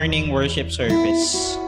Morning worship service.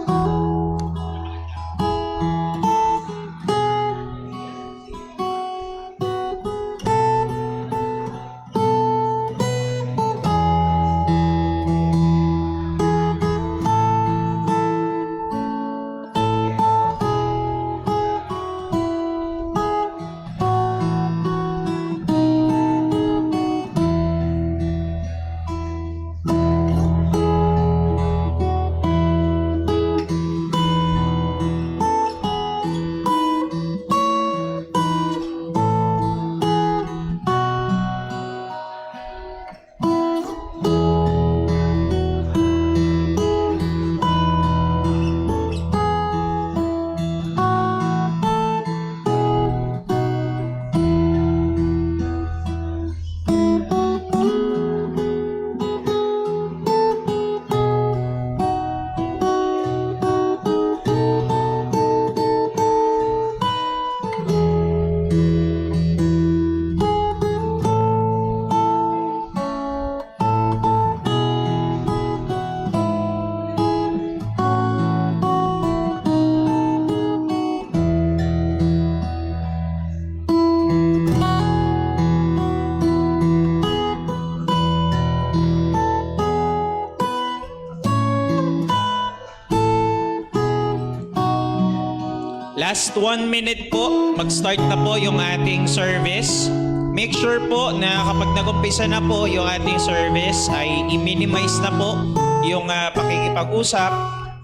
Last 1 minute po, mag-start na po yung ating service. Make sure po na kapag nag-umpisa na po yung ating service ay i-minimize na po yung pakikipag-usap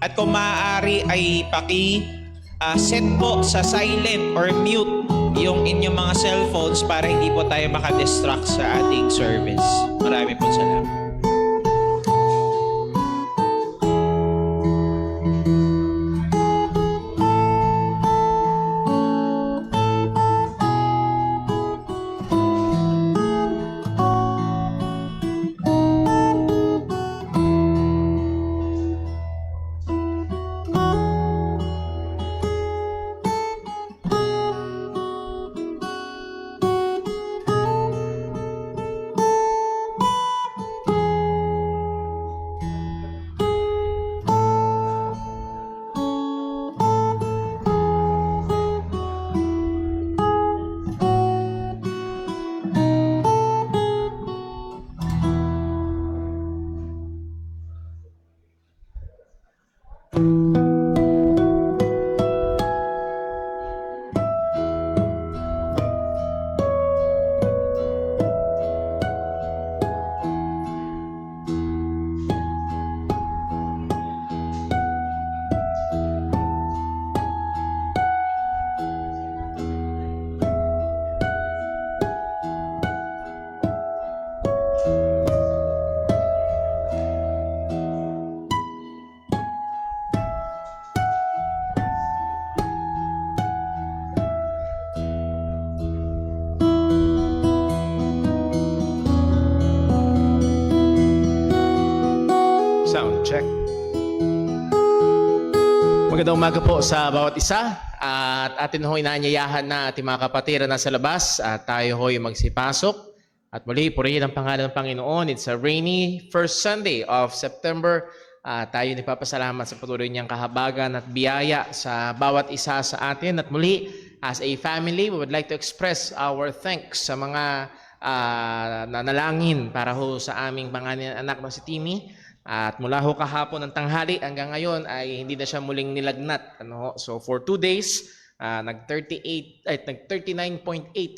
at kung maaari ay set po sa silent or mute yung inyong mga cellphones para hindi po tayo makadistract sa ating service. Maraming po salamat. Sound check. Magandang umaga po sa bawat isa at atin ho'y inaanyayahan na ating mga kapatiran na sa labas at tayo ho'y magsipasok at muli purihin ang pangalan ng Panginoon. It's a rainy first Sunday of September. Tayo nagpapasalamat sa patuloy niyang kahabagan at biyaya sa bawat isa sa atin at muli as a family we would like to express our thanks sa mga nanalangin para ho sa aming panganay anak na si Timmy. At mula ho kahapon ng tanghali hanggang ngayon ay hindi na siya muling nilagnat. So for 2 days, nag-39.8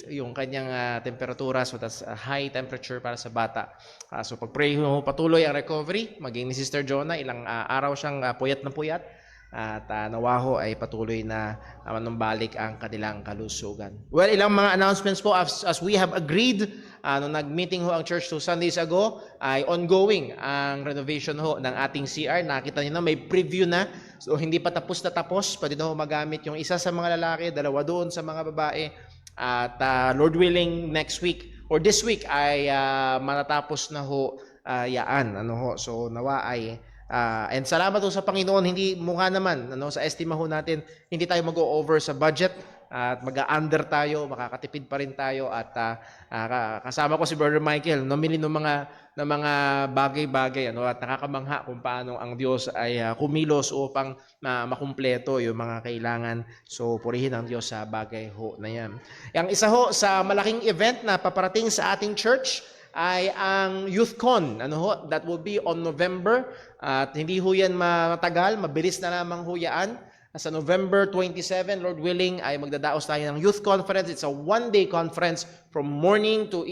yung kanyang temperatura. So that's a high temperature para sa bata. So pag-pray ho patuloy ang recovery. Maging ni Sister Jonah, ilang araw siyang puyat na puyat. At nawa ho ay patuloy na manumbalik ang kanilang kalusugan. Well, ilang mga announcements po as we have agreed. Nung nag-meeting ho ang church 2 Sundays ago, ay ongoing ang renovation ho ng ating CR. Nakita niyo na may preview na. So hindi pa tapos na tapos. Pwede na ho magamit yung isa sa mga lalaki, dalawa doon sa mga babae. At Lord willing, next week or this week ay matatapos na ho yaan. So nawa ay and salamat ho sa Panginoon. Hindi mukha naman sa estima ho natin, hindi tayo mag-over sa budget. at mag-under tayo, makakatipid pa rin tayo at kasama ko si Brother Michael, namili ng mga bagay-bagay at nakakamangha kung paano ang Diyos ay kumilos upang makumpleto yung mga kailangan. So purihin ang Diyos sa bagay ho na yan. Ang isa ho sa malaking event na paparating sa ating church ay ang YouthCon. That will be on November. At hindi ho yan matagal, mabilis na lamang ho yan. Sa November 27, Lord willing, ay magdadaos tayo ng youth conference. It's a one-day conference from morning to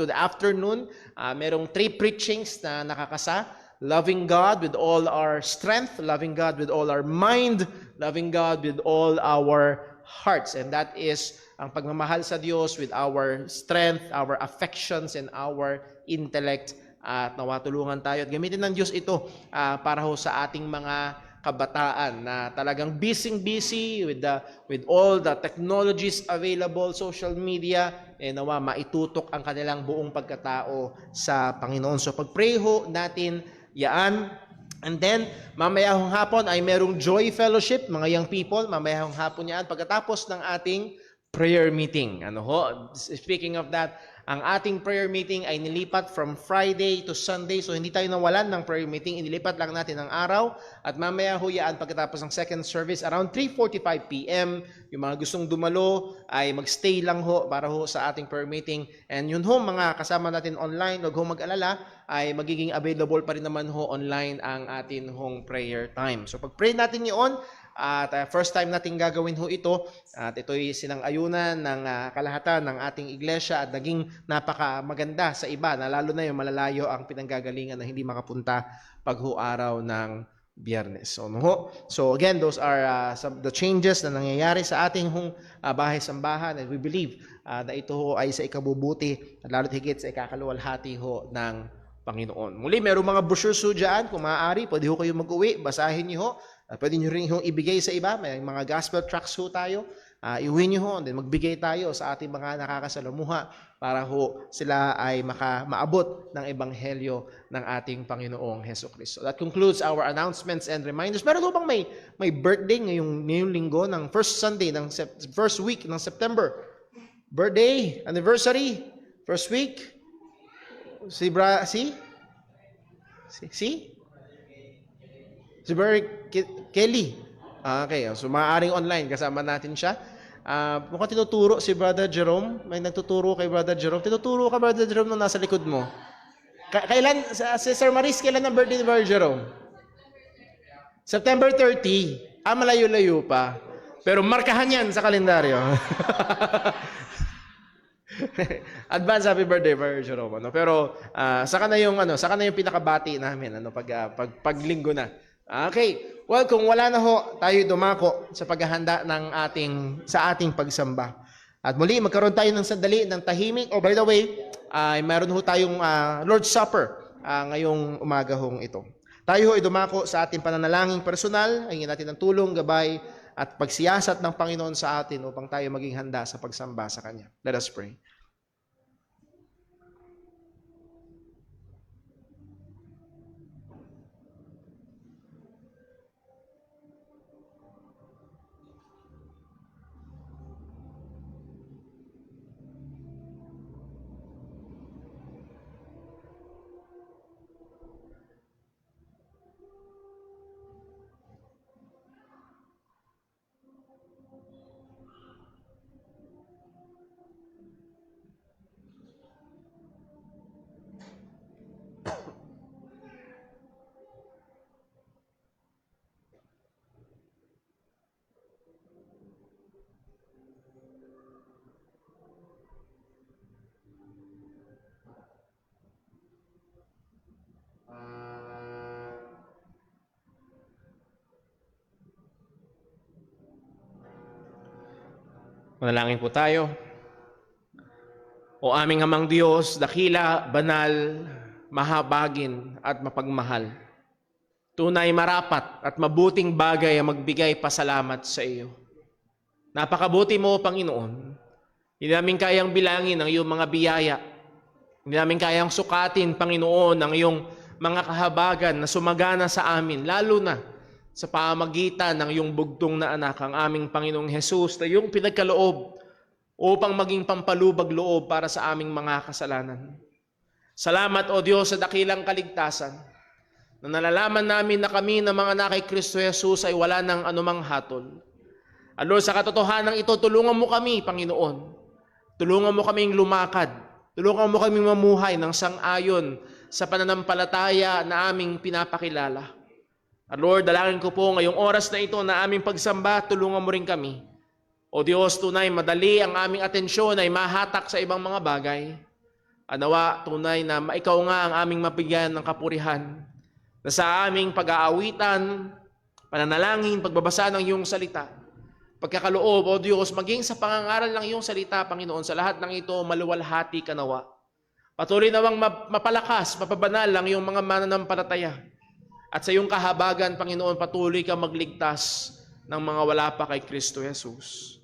the afternoon. Merong 3 preachings na nakakasa. Loving God with all our strength, loving God with all our mind, loving God with all our hearts. And that is ang pagmamahal sa Diyos with our strength, our affections, and our intellect. At nawatulungan tayo at gamitin ng Diyos ito para ho sa ating mga kabataan na talagang busy with all the technologies available, social media, nawa maitutok ang kanilang buong pagkatao sa Panginoon. So pag-pray ho natin yan. And then, mamayahong hapon ay merong Joy Fellowship, mga young people, mamayahong hapon yan pagkatapos ng ating prayer meeting. Speaking of that, ang ating prayer meeting ay nilipat from Friday to Sunday. So hindi tayo nawalan ng prayer meeting. Inilipat lang natin ang araw. At mamaya huyaan pagkatapos ng second service around 3:45 p.m. Yung mga gustong dumalo ay magstay lang ho para ho sa ating prayer meeting. And yun ho, mga kasama natin online, huwag ho mag-alala, ay magiging available pa rin naman ho online ang atin hong prayer time. So pag-pray natin yun, at first time natin gagawin ho ito at ito'y sinang-ayunan ng kalahatan ng ating iglesia at naging napaka-maganda sa iba na lalo na yung malalayo ang pinanggagalingan na hindi makapunta pag ho araw ng Biyernes. So again, those are some the changes na nangyayari sa ating hong bahay-sambahan and we believe na ito ho ay sa ikabubuti at lalo't higit sa ikakaluwalhati ho ng Panginoon. Muli, merong mga brochures ho dyan. Kung maaari, pwede ho kayo mag-uwi. Basahin niyo ho. Pwede nyo rin yung ibigay sa iba. May mga gospel tracts ho tayo. Iuwi nyo ho. Then magbigay tayo sa ating mga nakakasalamuha para ho sila ay maabot ng ebanghelyo ng ating Panginoong Hesus Kristo. That concludes our announcements and reminders. Meron ho bang may birthday ngayong linggo ng first Sunday, ng first week ng September? Birthday, anniversary, first week. Si Brother Kelly. Okay, so maaaring online kasama natin siya. Mukhang tinuturo si Brother Jerome. May nagtuturo kay Brother Jerome. Tinuturo ka, Brother Jerome, nung nasa likod mo. Kailan, si Sir Maris, kailan ang birthday ni Brother Jerome? September 30. Malayo-layo pa. Pero markahan yan sa kalendaryo. Advance happy birthday, Brother Jerome. Pero saka na yung pinakabati namin pag linggo na. Okay. Well, kung wala na ho, tayo dumako sa paghahanda sa ating pagsamba. At muli magkaroon tayo ng sandali ng tahimik. By the way, mayroon ho tayong Lord's Supper ngayong umaga hong ito. Tayo ho ay dumako sa ating pananalangin personal, hingin natin ng tulong, gabay at pagsiyasat ng Panginoon sa atin upang tayo maging handa sa pagsamba sa Kanya. Let us pray. Manalangin po tayo. O aming Amang Diyos, dakila, banal, mahabagin at mapagmahal. Tunay marapat at mabuting bagay ang magbigay pasalamat sa iyo. Napakabuti mo, Panginoon. Hindi namin kayang bilangin ang iyong mga biyaya. Hindi namin kayang sukatin, Panginoon, ang iyong mga kahabagan na sumagana sa amin, lalo na sa pamagitan ng iyong bugtong na anak, ang aming Panginoong Hesus, na iyong pinagkaloob upang maging pampalubag loob para sa aming mga kasalanan. Salamat, O Diyos, sa dakilang kaligtasan, na nalalaman namin na kami na mga anak kay Kristo Jesus ay wala ng anumang hatol. At Lord, sa katotohanan ito, tulungan mo kami, Panginoon. Tulungan mo kaming lumakad. Tulungan mo kaming mamuhay ng sang-ayon sa pananampalataya na aming pinapakilala. At Lord, dalangin ko po ngayong oras na ito na aming pagsamba, tulungan mo rin kami. O Diyos, tunay, madali ang aming atensyon ay mahatak sa ibang mga bagay. Anawa, tunay na ikaw nga ang aming mabigyan ng kapurihan, na sa aming pag-aawitan, pananalangin, pagbabasa ng iyong salita, pagkakaloob, O Diyos, maging sa pangangaral ng iyong salita, Panginoon, sa lahat ng ito, maluwalhati ka nawa. Patuloy nawang mapalakas, mapabanal ang iyong mga mananampalataya. At sa iyong kahabagan, Panginoon, patuloy ka magligtas ng mga wala pa kay Kristo Jesus.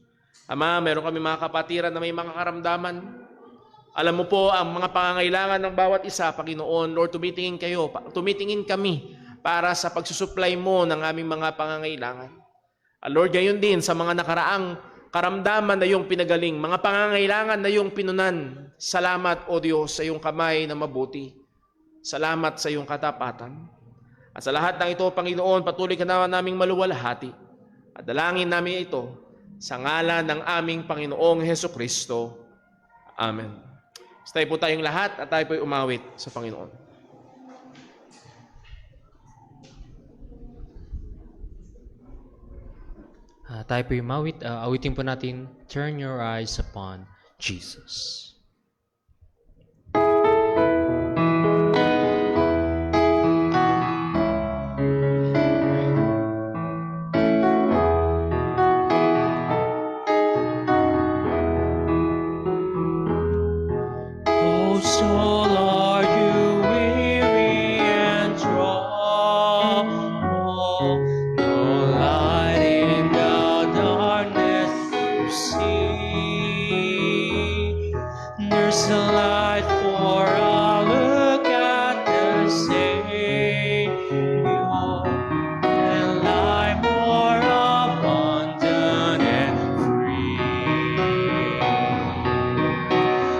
Ama, meron kami mga kapatiran na may mga karamdaman. Alam mo po ang mga pangangailangan ng bawat isa, Panginoon. Lord, tumitingin kami para sa pagsusupply mo ng aming mga pangangailangan. Lord, gayon din sa mga nakaraang karamdaman na iyong pinagaling, mga pangangailangan na iyong pinunan. Salamat, O Diyos, sa iyong kamay na mabuti. Salamat sa iyong katapatan. At sa lahat ng ito, Panginoon, patuloy ka na naming maluwalhati. At dalangin namin ito sa ngalan ng aming Panginoong Hesukristo. Amen. Tayo po tayong lahat at tayo po'y umawit sa Panginoon. Tayo po'y umawit. Awitin po natin, Turn Your Eyes Upon Jesus. Soul, are you weary and troubled? No light in the darkness you see. There's a light for a look at the Savior, and life more abundant and free.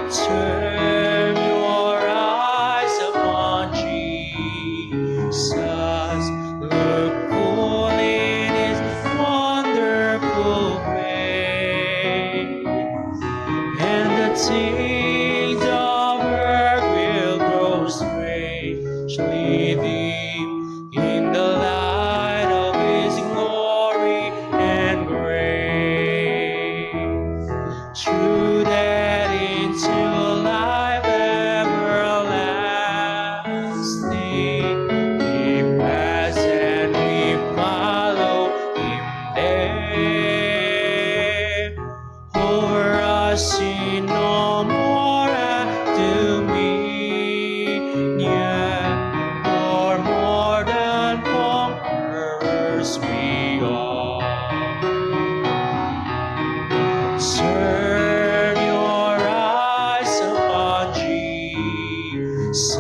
Turn your eyes upon Jesus. Look full in His wonderful face, and the things of earth will grow strangely dim in the light of His glory and grace. True that into life everlasting, we pass and we follow Him there. Over us sin no more dominion, for more than conquerors we are. Turn your eyes upon Jesus.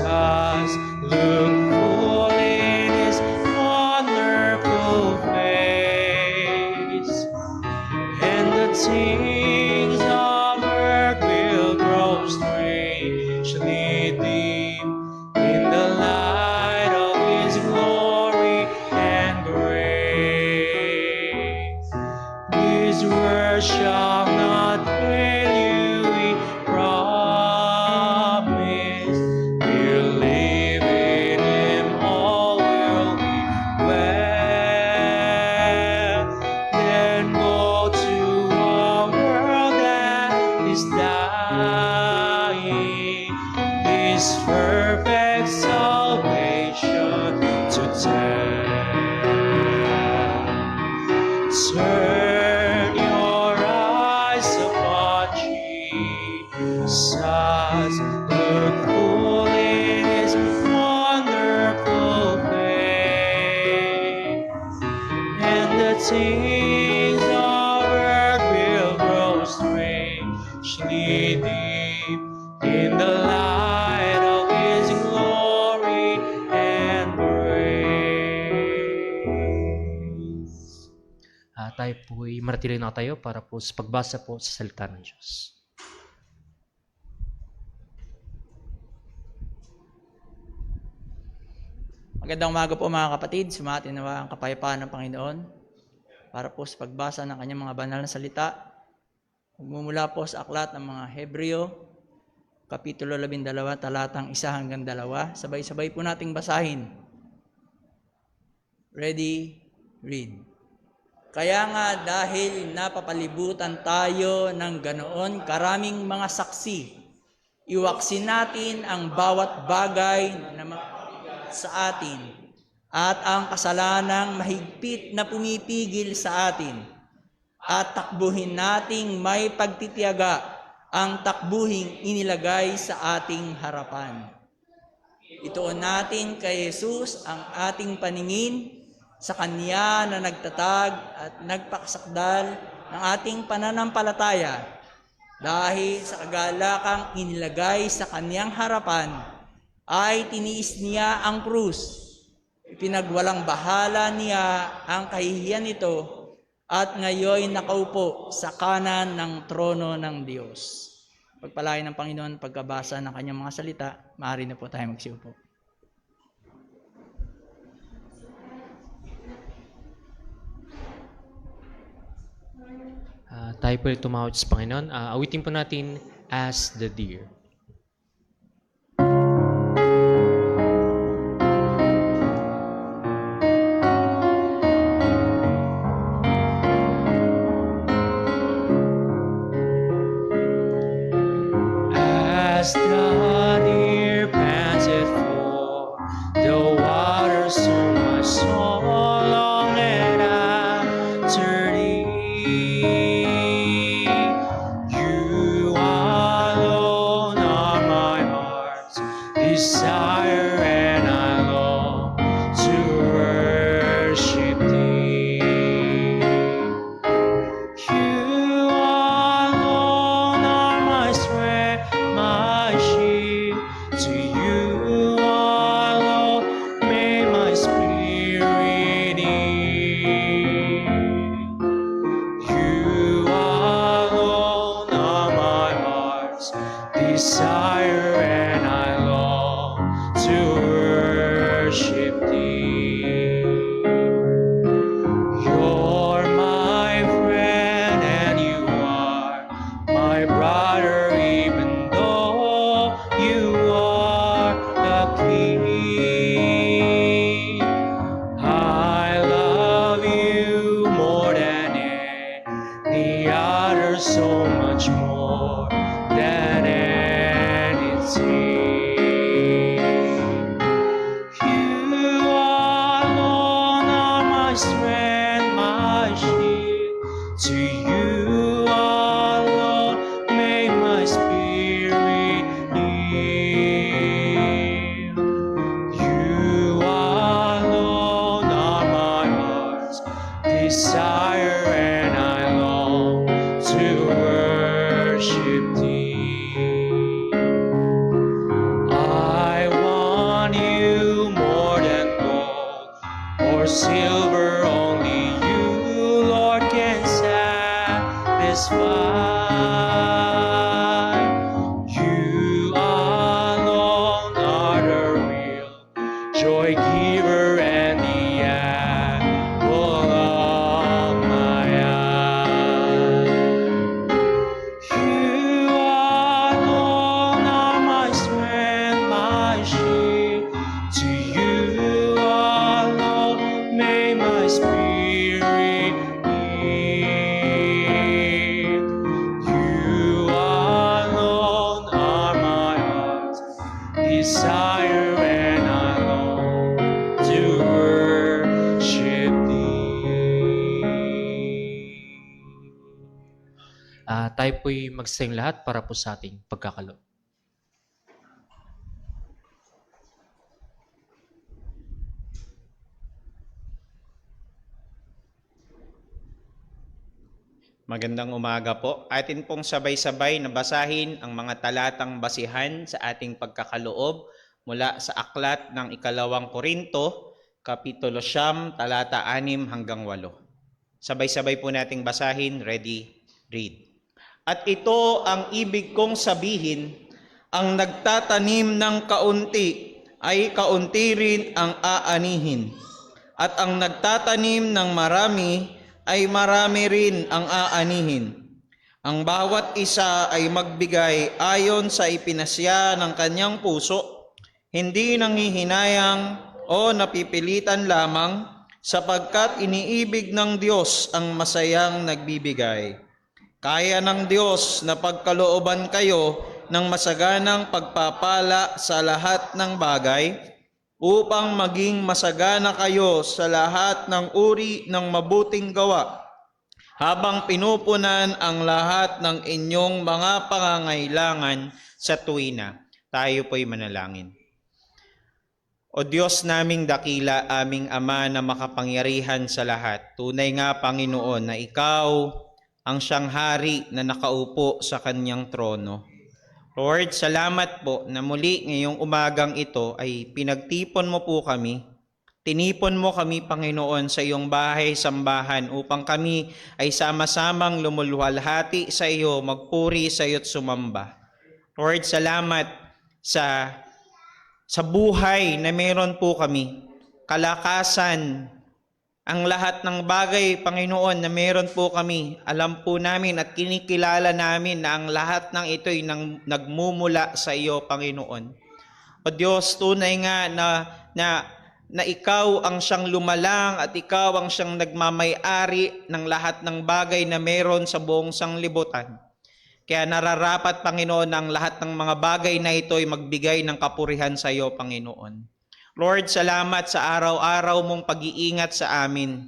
Look full in His wonderful face, and the things of earth will grow strangely dim in the light of His glory and grace. His word shall not fail you, He promised. Believe in Him, all will be well. Then go to a world that is dying, His perfect salvation to tell. Turn your eyes upon Jesus. Look full in His wonderful face, and the things of earth will grow strangely deep in the light of His glory and grace. Tayo po'y manatili na tayo para po sa pagbasa po sa salita ng Diyos. Magandang umaga po mga kapatid. Sumatin nawa ang kapayapaan ng Panginoon para po sa pagbasa ng kanyang mga banal na salita. Magmumula po sa aklat ng mga Hebreo, Kapitulo 12, talatang 1 hanggang 2. Sabay-sabay po nating basahin. Ready? Read. Kaya nga dahil napapalibutan tayo ng ganoon karaming mga saksi, iwaksin natin ang bawat bagay na sa atin at ang kasalanang mahigpit na pumipigil sa atin at takbuhin nating may pagtitiyaga ang takbuhing inilagay sa ating harapan. Ituon natin kay Jesus ang ating paningin sa Kanya na nagtatag at nagpakasakdal ng ating pananampalataya dahil sa kagalakang inilagay sa Kanyang harapan ay tiniis niya ang krus. Ipinagwalang bahala niya ang kahihiyan nito at ngayon nakaupo sa kanan ng trono ng Diyos. Pagpalain ng Panginoon pagkabasa ng kanyang mga salita, maaari na po tayo magsiupo. Tayo po'y tumawad sa Panginoon. Awitin po natin As the Deer. As the deer panteth for the waters, so my soul longeth after thee. You alone are my heart's desire, and I long to worship thee. You alone are my strength, my shield. To you alone may my spirit yield. You alone are my heart's desire, and I long to worship thee. You're my friend and you are my brother, even though you are the king. I love you more than any other, so much more than anything. You alone are my strength, my shield. To you alone may my spirit yield. You alone are my heart's desire, and I long to worship thee. I want you more than gold or silver, only you, Lord, can satisfy. You alone are the real joy giver and the apple of my eye. You alone are my strength, my shield. To you alone may my spirit yield. You alone are my heart's desire, and I long to worship thee. Tayo po'y magsing lahat para po sa ating pagkakalo. Magandang umaga po. Atin pong sabay-sabay na basahin ang mga talatang basihan sa ating pagkakaloob mula sa aklat ng 2 Korinto, Kapitulo 9, talata 6 hanggang 8. Sabay-sabay po nating basahin. Ready? Read. At ito ang ibig kong sabihin, ang nagtatanim ng kaunti ay kaunti rin ang aanihin. At ang nagtatanim ng marami ay marami rin ang aanihin. Ang bawat isa ay magbigay ayon sa ipinasya ng kanyang puso, hindi nanghihinayang o napipilitan lamang, sapagkat iniibig ng Diyos ang masayang nagbibigay. Kaya ng Diyos na pagkalooban kayo ng masaganang pagpapala sa lahat ng bagay, upang maging masagana kayo sa lahat ng uri ng mabuting gawa, habang pinupunan ang lahat ng inyong mga pangangailangan sa tuwina. Tayo po'y manalangin. O Diyos naming dakila, aming Ama na makapangyarihan sa lahat, tunay nga Panginoon na Ikaw ang siyang hari na nakaupo sa kanyang trono. Lord, salamat po na muli ngayong umagang ito ay pinagtipon mo po kami. Tinipon mo kami, Panginoon, sa iyong bahay-sambahan upang kami ay sama-samang lumulwalhati sa iyo, magpuri sa iyo at sumamba. Lord, salamat sa buhay na meron po kami. Kalakasan, ang lahat ng bagay, Panginoon, na meron po kami. Alam po namin at kinikilala namin na ang lahat ng ito'y nagmumula sa iyo, Panginoon. O Diyos, tunay nga na ikaw ang siyang lumalang at ikaw ang siyang nagmamay-ari ng lahat ng bagay na meron sa buong sanglibutan. Kaya nararapat, Panginoon, ang lahat ng mga bagay na ito ay magbigay ng kapurihan sa iyo, Panginoon. Lord, salamat sa araw-araw mong pag-iingat sa amin.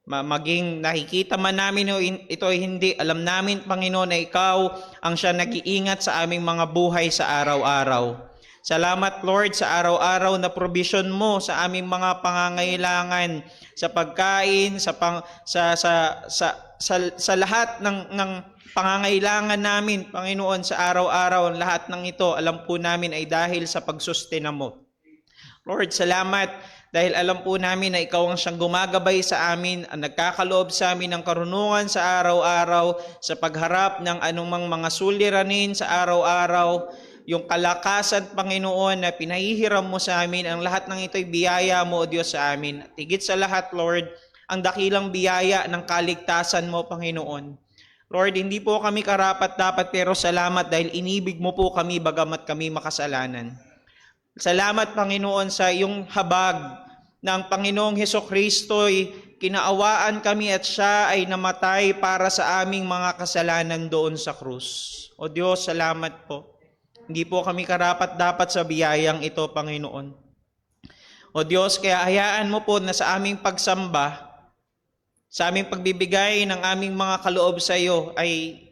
Maging nakikita man namin ito ay hindi, alam namin, Panginoon, na ikaw ang siya nag-iingat sa aming mga buhay sa araw-araw. Salamat, Lord, sa araw-araw na provision mo sa aming mga pangangailangan, sa pagkain, sa lahat ng pangangailangan namin, Panginoon, sa araw-araw. Lahat ng ito, alam po namin ay dahil sa pagsustena mo. Lord, salamat dahil alam po namin na ikaw ang siyang gumagabay sa amin, ang nagkakaloob sa amin ng karunungan sa araw-araw, sa pagharap ng anumang mga suliranin sa araw-araw. Yung kalakasan, Panginoon, na pinahihiram mo sa amin, ang lahat ng ito'y biyaya mo, O Diyos, sa amin. At higit sa lahat, Lord, ang dakilang biyaya ng kaligtasan mo, Panginoon. Lord, hindi po kami karapat-dapat, pero salamat dahil inibig mo po kami bagamat kami makasalanan. Salamat, Panginoon, sa iyong habag ng Panginoong Hesukristo'y kinaawaan kami at siya ay namatay para sa aming mga kasalanan doon sa krus. O Diyos, salamat po. Hindi po kami karapat-dapat sa biyayang ito, Panginoon. O Diyos, kaya hayaan mo po na sa aming pagsamba, sa aming pagbibigay ng aming mga kaloob sa iyo, ay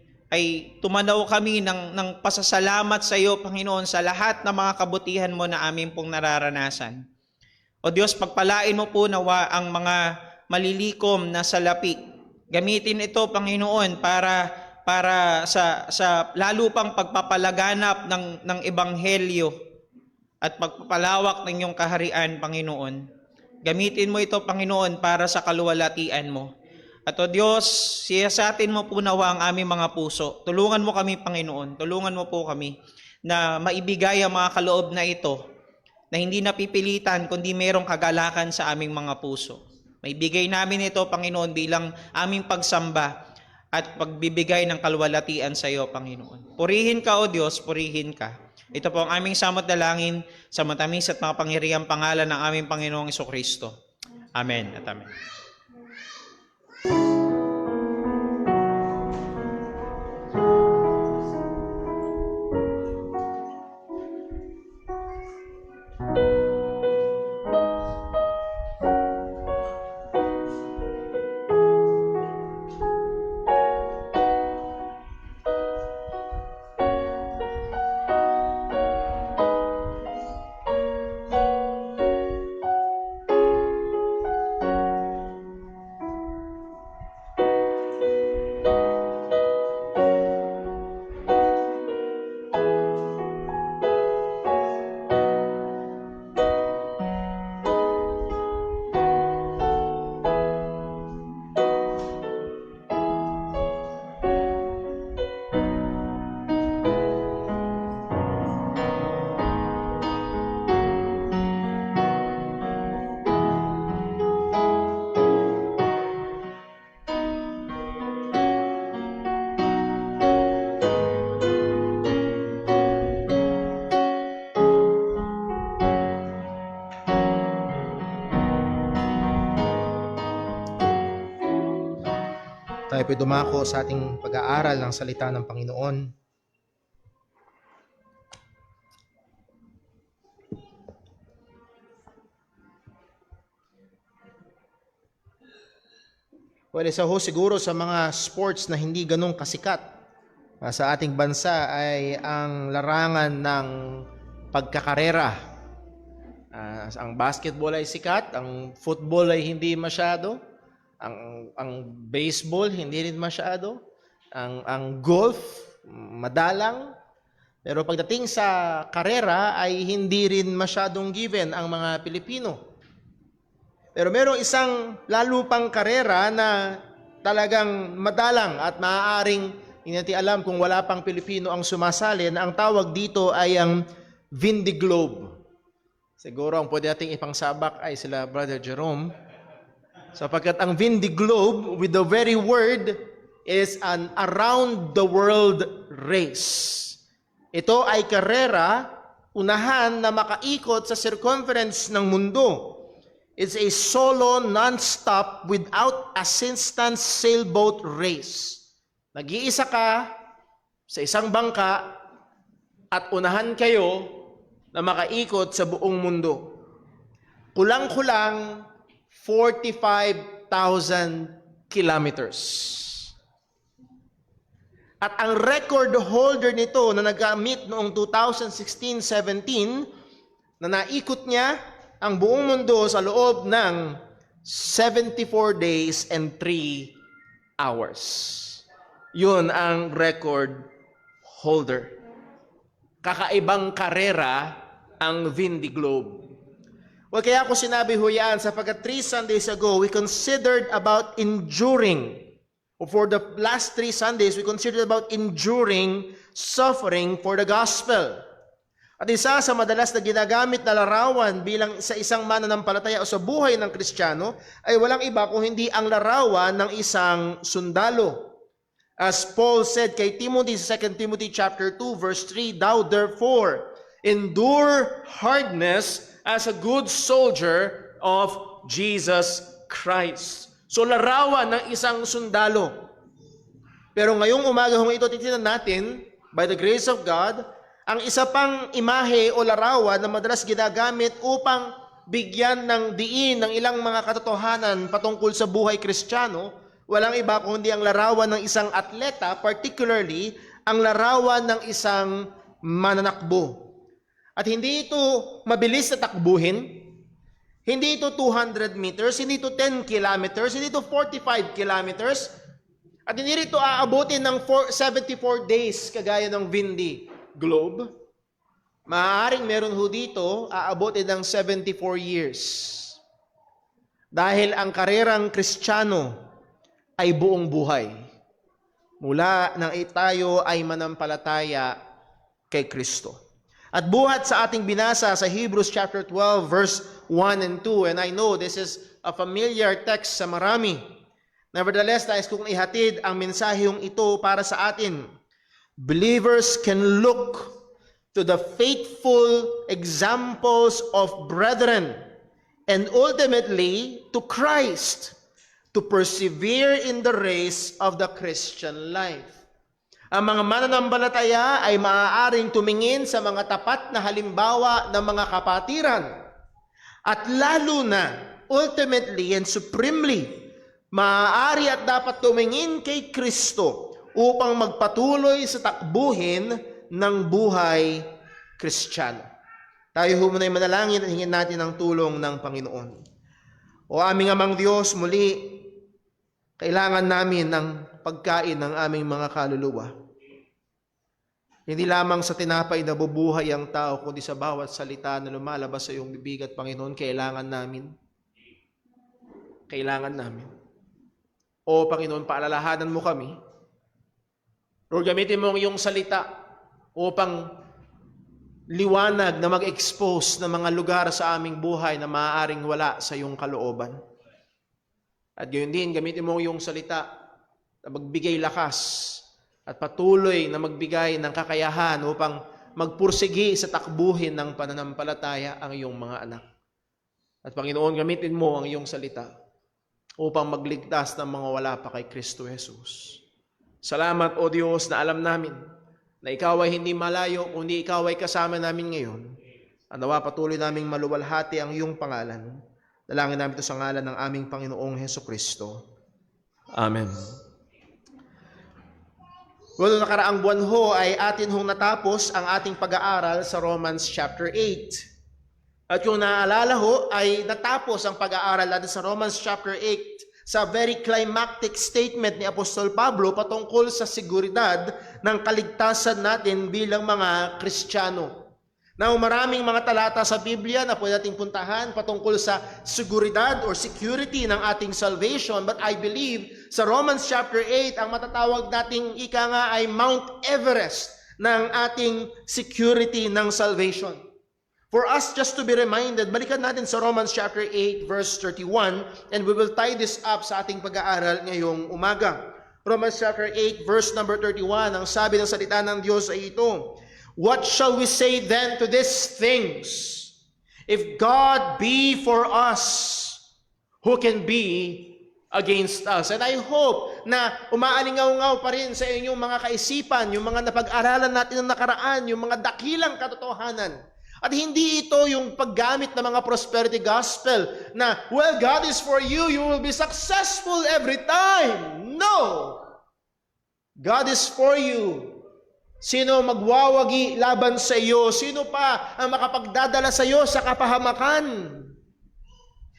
tumanaw kami ng pasasalamat sa iyo, Panginoon, sa lahat ng mga kabutihan mo na aming pong nararanasan. O Diyos, pagpalain mo po nawa ang mga malilikom na salapi. Gamitin ito, Panginoon, para sa lalo pang pagpapalaganap ng ebanghelyo at pagpapalawak ng iyong kaharian, Panginoon. Gamitin mo ito, Panginoon, para sa kaluwalhatian mo. At O Diyos, siyasatin mo po nawa ang aming mga puso. Tulungan mo kami, Panginoon. Tulungan mo po kami na maibigay ang mga kaloob na ito, na hindi napipilitan, kundi mayroong kagalakan sa aming mga puso. Maibigay namin ito, Panginoon, bilang aming pagsamba at pagbibigay ng kaluwalhatian sa iyo, Panginoon. Purihin ka, O Diyos, purihin ka. Ito po ang aming samot dalangin sa matamis at makapangyarihang pangalan ng aming Panginoong Hesukristo. Amen at amen. Tayo po'y dumako sa ating pag-aaral ng salita ng Panginoon. Well, isa ho siguro sa mga sports na hindi ganong kasikat sa ating bansa ay ang larangan ng pagkakarera. Ang basketball ay sikat, ang football ay hindi masyado, ang baseball hindi rin masyado, ang golf madalang, pero pagdating sa karera ay hindi rin masyadong given ang mga Pilipino. Pero merong isang lalo pang karera na talagang madalang at maaaring hindi natin alam kung wala pang Pilipino ang sumasali, na ang tawag dito ay ang Vindy Globe. Siguro ang pwede nating ipangsabak ay sila Brother Jerome, sapagkat ang Vindy Globe with the very word is an around the world race. Ito ay karera, unahan na makaikot sa circumference ng mundo. It's a solo, non-stop, without assistance sailboat race. Nag-iisa ka sa isang bangka at unahan kayo na makaikot sa buong mundo. Kulang-kulang 45,000 kilometers. At ang record holder nito na nagamit noong 2016-17 na naikot niya ang buong mundo sa loob ng 74 days and 3 hours. Yun ang record holder. Kakaibang karera ang Vindy Globe. Well, kaya ako sinabi ho yan sapagkat 3 Sundays ago, we considered about enduring. For the last 3 Sundays, we considered about enduring suffering for the gospel. At isa sa madalas na ginagamit na larawan bilang sa isang mananampalataya o sa buhay ng Kristiyano ay walang iba kung hindi ang larawan ng isang sundalo. As Paul said kay Timothy sa 2 Timothy chapter 2 verse 3, "Thou therefore endure hardness as a good soldier of Jesus Christ." So larawan ng isang sundalo. Pero ngayong umaga ito titingnan natin, by the grace of God, ang isa pang imahe o larawan na madalas ginagamit upang bigyan ng diin ng ilang mga katotohanan patungkol sa buhay Kristiyano, walang iba kundi ang larawan ng isang atleta, particularly ang larawan ng isang mananakbo. At hindi ito mabilis na takbuhin, hindi ito 200 meters, hindi ito 10 kilometers, hindi ito 45 kilometers, at hindi ito aabutin ng 74 days kagaya ng Vindy Globe. Maaaring meron ho dito aabutin ng 74 years. Dahil ang karerang Kristiyano ay buong buhay. Mula nang tayo ay manampalataya kay Kristo. At buhat sa ating binasa sa Hebrews chapter 12 verse 1 and 2, and I know this is a familiar text sa marami. Nevertheless, nais kong ihatid ang mensaheng ito para sa atin. Believers can look to the faithful examples of brethren and ultimately to Christ to persevere in the race of the Christian life. Ang mga mananampalataya ay maaaring tumingin sa mga tapat na halimbawa ng mga kapatiran at lalo na, ultimately and supremely, maaari at dapat tumingin kay Kristo upang magpatuloy sa takbuhin ng buhay Kristiyano. Tayo humunay manalangin at hingin natin ang tulong ng Panginoon. O aming Amang Diyos, muli, kailangan namin ng pagkain ng aming mga kaluluwa. Hindi lamang sa tinapay na bubuhay ang tao, kundi sa bawat salita na lumalabas sa iyong bibig at Panginoon, kailangan namin. Kailangan namin. O Panginoon, paalalahanan mo kami. Lord, gamitin mo ang iyong salita upang liwanag na mag-expose ng mga lugar sa aming buhay na maaaring wala sa iyong kalooban. At gayon din, gamitin mo ang iyong salita na magbigay lakas at patuloy na magbigay ng kakayahan upang magpursigi sa takbuhin ng pananampalataya ang iyong mga anak. At Panginoon, gamitin mo ang iyong salita upang magligtas ng mga wala pa kay Kristo Jesus. Salamat, O Diyos, na alam namin na Ikaw ay hindi malayo, kundi Ikaw ay kasama namin ngayon. Ang nawa patuloy naming maluwalhati ang iyong pangalan. Dalangin namin ito sa ngalan ng aming Panginoong Hesukristo. Amen. Well, nakaraang buwan ho ay atin hong natapos ang ating pag-aaral sa Romans chapter 8. At yung naaalala ho ay natapos ang pag-aaral natin sa Romans chapter 8 sa very climactic statement ni Apostol Pablo patungkol sa seguridad ng kaligtasan natin bilang mga Kristiyano. Now, maraming mga talata sa Biblia na pwede nating puntahan patungkol sa seguridad or security ng ating salvation. But I believe sa Romans chapter 8, ang matatawag nating ika nga ay Mount Everest ng ating security ng salvation. For us just to be reminded, balikan natin sa Romans chapter 8 verse 31 and we will tie this up sa ating pag-aaral ngayong umaga. Romans chapter 8 verse number 31, ang sabi ng salita ng Diyos ay ito, "What shall we say then to these things? If God be for us, who can be against us?" And I hope na umaalingaw-ngaw pa rin sa inyong mga kaisipan, yung mga napag-aralan natin ng nakaraan, yung mga dakilang katotohanan. At hindi ito yung paggamit ng mga prosperity gospel na, well, God is for you, you will be successful every time. No! God is for you. Sino magwawagi laban sa iyo? Sino pa ang makapagdadala sa iyo sa kapahamakan?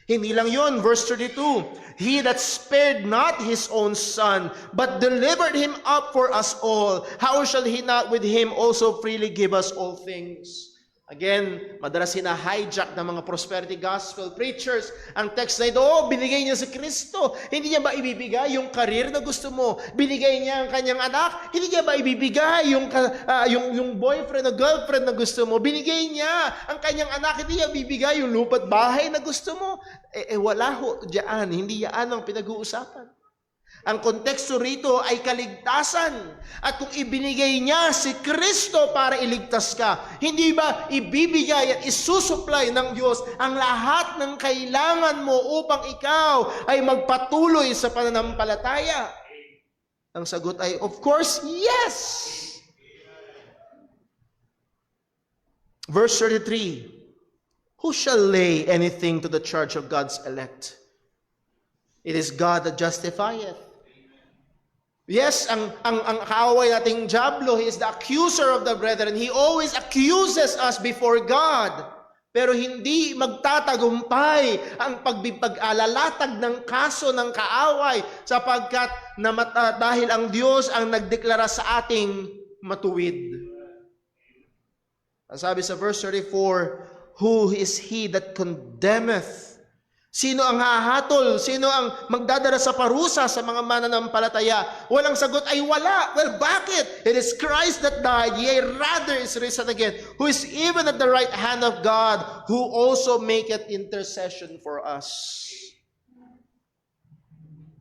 Hindi lang yon, verse 32. "He that spared not his own son, but delivered him up for us all, how shall he not with him also freely give us all things?" Again, madalas hina-hijack ng mga prosperity gospel preachers ang text na ito, binigay niya si Kristo. Hindi niya ba ibibigay yung career na gusto mo? Binigay niya ang kanyang anak. Hindi niya ba ibibigay yung boyfriend o girlfriend na gusto mo? Binigay niya ang kanyang anak. Hindi niya bibigay yung lupa't bahay na gusto mo. Wala ho diyan. Hindi yan ang pinag-uusapan. Ang konteksto rito ay kaligtasan. At kung ibinigay niya si Kristo para iligtas ka, hindi ba ibibigay at isusupply ng Diyos ang lahat ng kailangan mo upang ikaw ay magpatuloy sa pananampalataya? Ang sagot ay, of course, yes! Verse 33, "Who shall lay anything to the charge of God's elect? It is God that justifieth." Yes, ang kaaway nating Diablo, he is the accuser of the brethren. He always accuses us before God. Pero hindi magtatagumpay ang pag-alalatag ng kaso ng kaaway sapagkat dahil ang Diyos ang nagdeklara sa ating matuwid. Ang sabi sa verse 34, "Who is he that condemneth?" Sino ang hahatol? Sino ang magdadala sa parusa sa mga mananampalataya? Walang sagot ay wala. Well, bakit? It is Christ that died, yea, rather is risen again, who is even at the right hand of God, who also maketh intercession for us.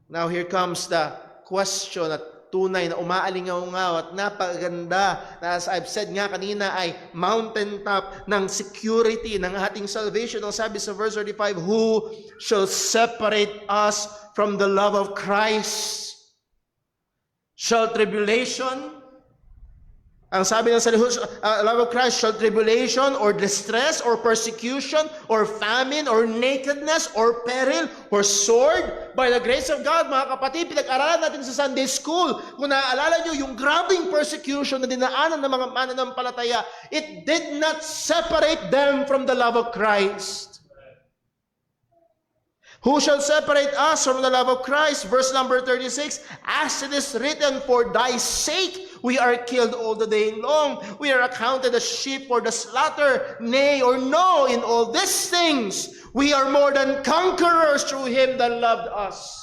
Now here comes the question at tunay na umaalingaw-ngaw at napaganda na as I've said nga kanina ay mountaintop ng security ng ating salvation. Ang sabi sa verse 35, "Who shall separate us from the love of Christ? Shall tribulation?" Ang sabi ng love of Christ, "Shall tribulation or distress or persecution or famine or nakedness or peril or sword?" By the grace of God, mga kapatid, pinag-aralan natin sa Sunday School. Kung naaalala nyo, yung grabing persecution na dinaanan ng mga mananampalataya, it did not separate them from the love of Christ. "Who shall separate us from the love of Christ?" Verse number 36, "As it is written, for thy sake we are killed all the day long. We are accounted as sheep for the slaughter. Nay, or no, in all these things we are more than conquerors through him that loved us."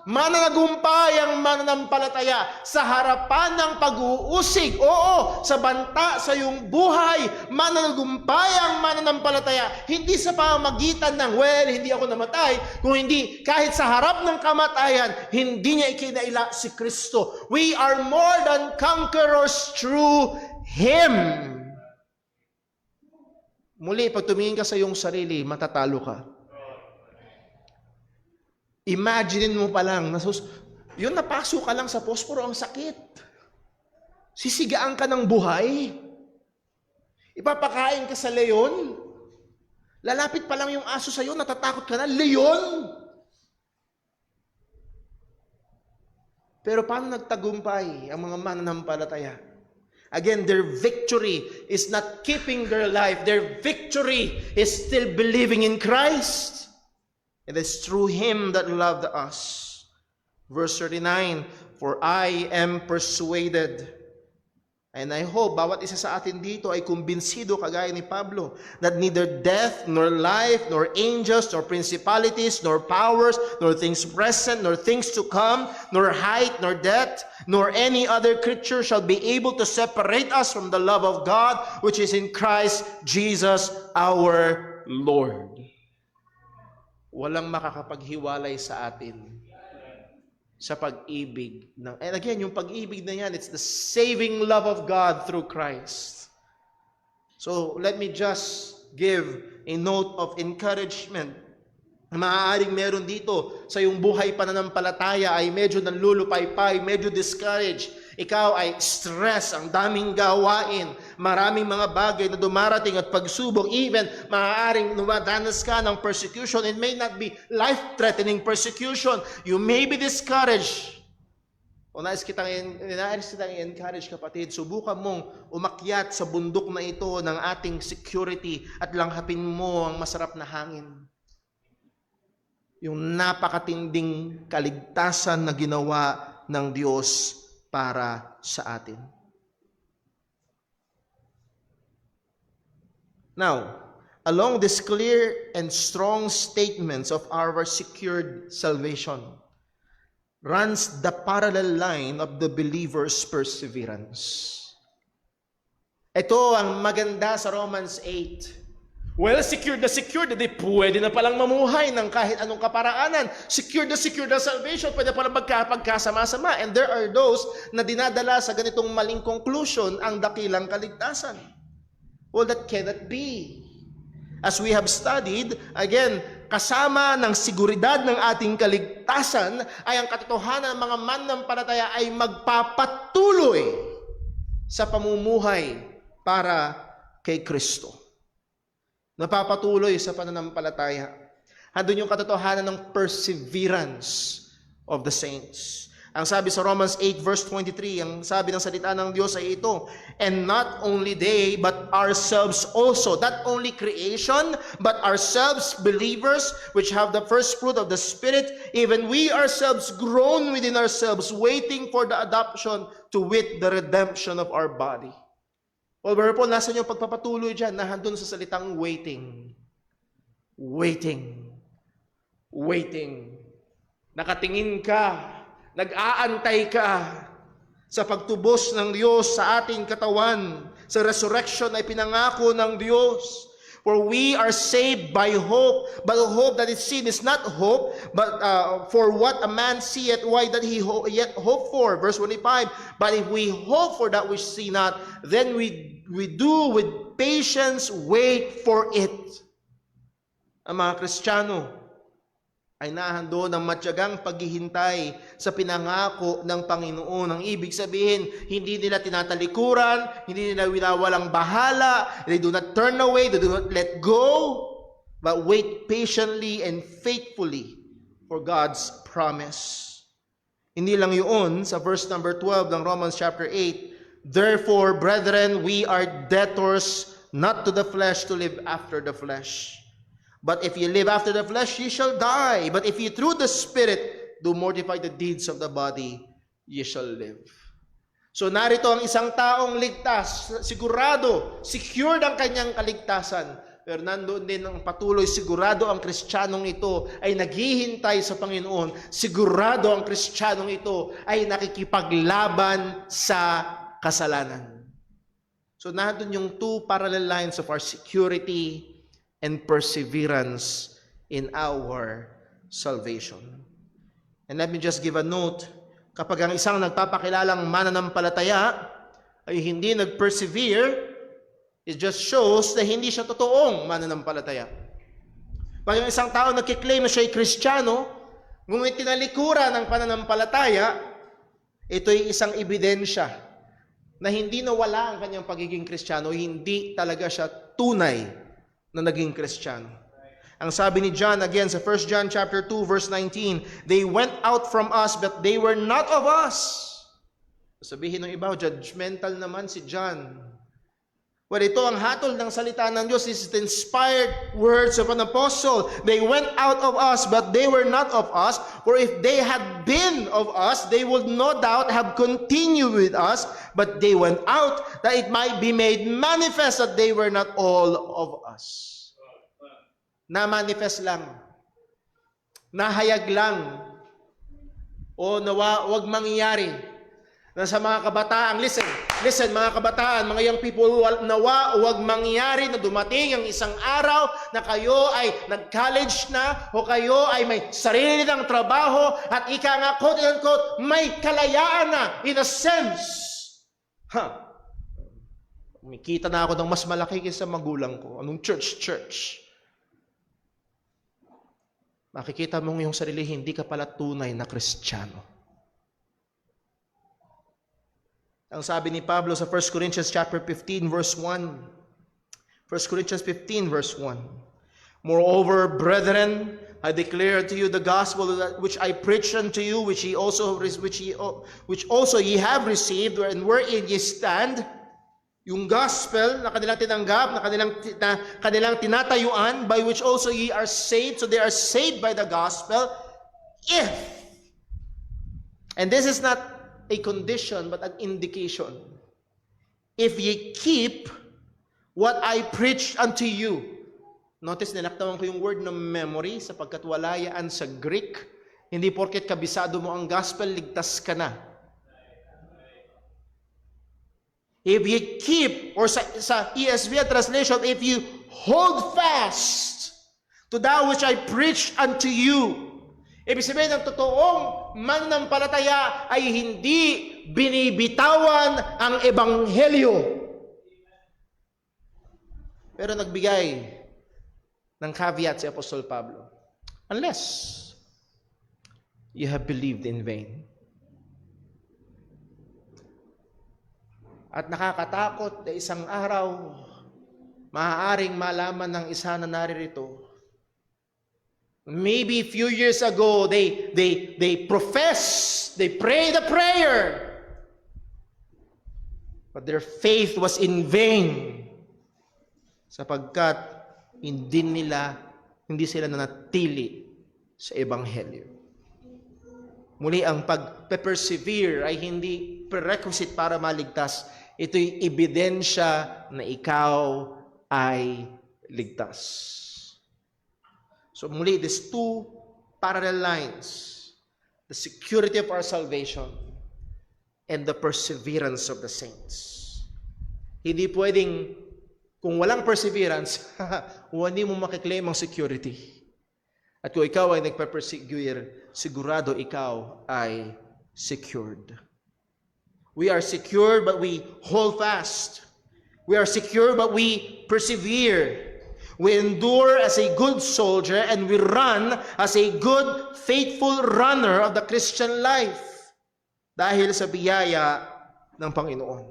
Mananagumpay ang mananampalataya sa harapan ng pag-uusig. Oo, sa banta sa iyong buhay, mananagumpay ang mananampalataya. Hindi sa pamamagitan ng, well, hindi ako namatay, kung hindi, kahit sa harap ng kamatayan, hindi niya ikinaila si Kristo. We are more than conquerors through Him. Muli, pag tumingin ka sa iyong sarili, matatalo ka. Imagine mo pa lang, yun napasok ka lang sa posporo, ang sakit. Sisigaan ka ng buhay. Ipapakain ka sa leon. Lalapit pa lang yung aso sa'yo, natatakot ka na, leon! Pero paano nagtagumpay ang mga mananampalataya? Again, their victory is not keeping their life. Their victory is still believing in Christ. It is through Him that loved us. Verse 39, for I am persuaded, and I hope bawat isa sa atin dito ay kumbinsido kagaya ni Pablo that neither death, nor life, nor angels, nor principalities, nor powers, nor things present, nor things to come, nor height, nor depth, nor any other creature shall be able to separate us from the love of God which is in Christ Jesus our Lord. Walang makakapaghiwalay sa atin sa pag-ibig ng, and again, yung pag-ibig na yan, it's the saving love of God through Christ. So, let me just give a note of encouragement. Maaaring meron dito sa iyong buhay pananampalataya ay medyo nanlulupaypay, medyo discouraged. Ikaw ay stress, ang daming gawain, maraming mga bagay na dumarating at pagsubok. Even maaaring dumadanas ka ng persecution. It may not be life-threatening persecution. You may be discouraged. O nais kitang i-encourage, kapatid, subukan mong umakyat sa bundok na ito ng ating security at langhapin mo ang masarap na hangin. Yung napakatinding kaligtasan na ginawa ng Diyos para sa atin. Now, along these clear and strong statements of our secured salvation runs the parallel line of the believer's perseverance. Ito ang maganda sa Romans 8. Well, secured na pwede na palang mamuhay ng kahit anong kaparaanan. Secured na salvation, pwede palang magkasama-sama. And there are those na dinadala sa ganitong maling conclusion ang dakilang kaligtasan. Well, that cannot be. As we have studied, again, kasama ng seguridad ng ating kaligtasan ay ang katotohanan ng mga mananampalataya ay magpapatuloy sa pamumuhay para kay Kristo. Napapatuloy sa pananampalataya. Andun yung katotohanan ng perseverance of the saints. Ang sabi sa Romans 8 verse 23, ang sabi ng salita ng Diyos ay ito, and not only they, but ourselves also. Not only creation, but ourselves, believers, which have the first fruit of the Spirit, even we ourselves groan within ourselves, waiting for the adoption, to wit, the redemption of our body. Well, Brother Paul, nasan yung pagpapatuloy dyan? Nahandun sa salitang waiting. Waiting. Waiting. Nakatingin ka. Nag-aantay ka sa pagtubos ng Diyos sa ating katawan. Sa resurrection ay pinangako ng Diyos. For we are saved by hope, but the hope that is seen is not hope, but for what a man seeth, why that he yet hope for? Verse 25, but if we hope for that which see not, then we do with patience wait for it. Ang mga Kristiyano ay nahandon ng matyagang paghihintay sa pinangako ng Panginoon. Ang ibig sabihin, hindi nila tinatalikuran, hindi nila winawalang bahala, they do not turn away, they do not let go, but wait patiently and faithfully for God's promise. Hindi lang yun, sa verse number 12 ng Romans chapter 8, therefore, brethren, we are debtors not to the flesh to live after the flesh. But if you live after the flesh, ye shall die. But if you through the Spirit do mortify the deeds of the body, ye shall live. So narito ang isang taong ligtas, sigurado, secured ang kanyang kaligtasan. Pero nandoon din ang patuloy, sigurado ang Kristiyanong ito ay naghihintay sa Panginoon. Sigurado ang Kristiyanong ito ay nakikipaglaban sa kasalanan. So nandoon yung two parallel lines of our security and perseverance in our salvation. And let me just give a note, kapag ang isang nagpapakilalang mananampalataya ay hindi nag-persevere, it just shows na hindi siya totoong mananampalataya. Pag ang isang tao nagkiklaim na siya ay Kristiyano, Ngunit tinalikuran ng pananampalataya, ito'y isang ebidensya na hindi nawala ang kanyang pagiging Kristiyano, hindi talaga siya tunay na naging Kristiyano. Ang sabi ni John again sa 1 John chapter 2 verse 19, they went out from us but they were not of us. Sabihin ng iba, judgmental naman si John. Well, ito ang hatol ng salita ng Diyos. This is the inspired words of an apostle. They went out of us, but they were not of us. For if they had been of us, they would no doubt have continued with us. But they went out, that it might be made manifest that they were not all of us. Na-manifest lang. Nahayag lang. O nawa, wag mangyayari. Na sa mga kabataan, listen mga kabataan, mga young people, nawa huwag mangyari na dumating ang isang araw na kayo ay nag-college na o kayo ay may sarili ng trabaho at ika nga, quote-unquote, may kalayaan na in a sense. Umikita na ako ng mas malaki kaysa magulang ko. Anong church? Makikita mong yung sarili, hindi ka pala tunay na Kristiyano. Ang sabi ni Pablo sa 1 Corinthians chapter 15 verse 1. 1 Corinthians 15 verse 1. Moreover, brethren, I declare to you the gospel which I preached unto you, which also ye have received, and wherein ye stand. Yung gospel na kanilang tinanggap, na kanilang tinatayuan, by which also ye are saved. So they are saved by the gospel. And this is not a condition, but an indication. If ye keep what I preached unto you. Notice, nilaktawan ko yung word ng memory sapagkat wala yan sa Greek. Hindi porket kabisado mo ang gospel, ligtas ka na. If ye keep, or sa ESV translation, if you hold fast to that which I preached unto you. Ibig sabihin ng totoong mananampalataya ay hindi binibitawan ang ebanghelyo. Pero nagbigay ng caveat si Apostol Pablo. Unless you have believed in vain. At nakakatakot na isang araw, maaaring malaman ng isa na naririto, maybe a few years ago, they profess, they pray the prayer, but their faith was in vain sapagkat hindi sila nanatili sa ebanghelyo. Muli, ang pag-persevere ay hindi prerequisite para maligtas. Ito'y ebidensya na ikaw ay ligtas. So muli, these two parallel lines, the security of our salvation and the perseverance of the saints. Hindi pwedeng, kung walang perseverance, hindi mo makiklaim ang security. At kung ikaw ay nagpe-persevere, sigurado ikaw ay secured. We are secured but we hold fast. We are secure but we persevere. We endure as a good soldier and we run as a good, faithful runner of the Christian life dahil sa biyaya ng Panginoon.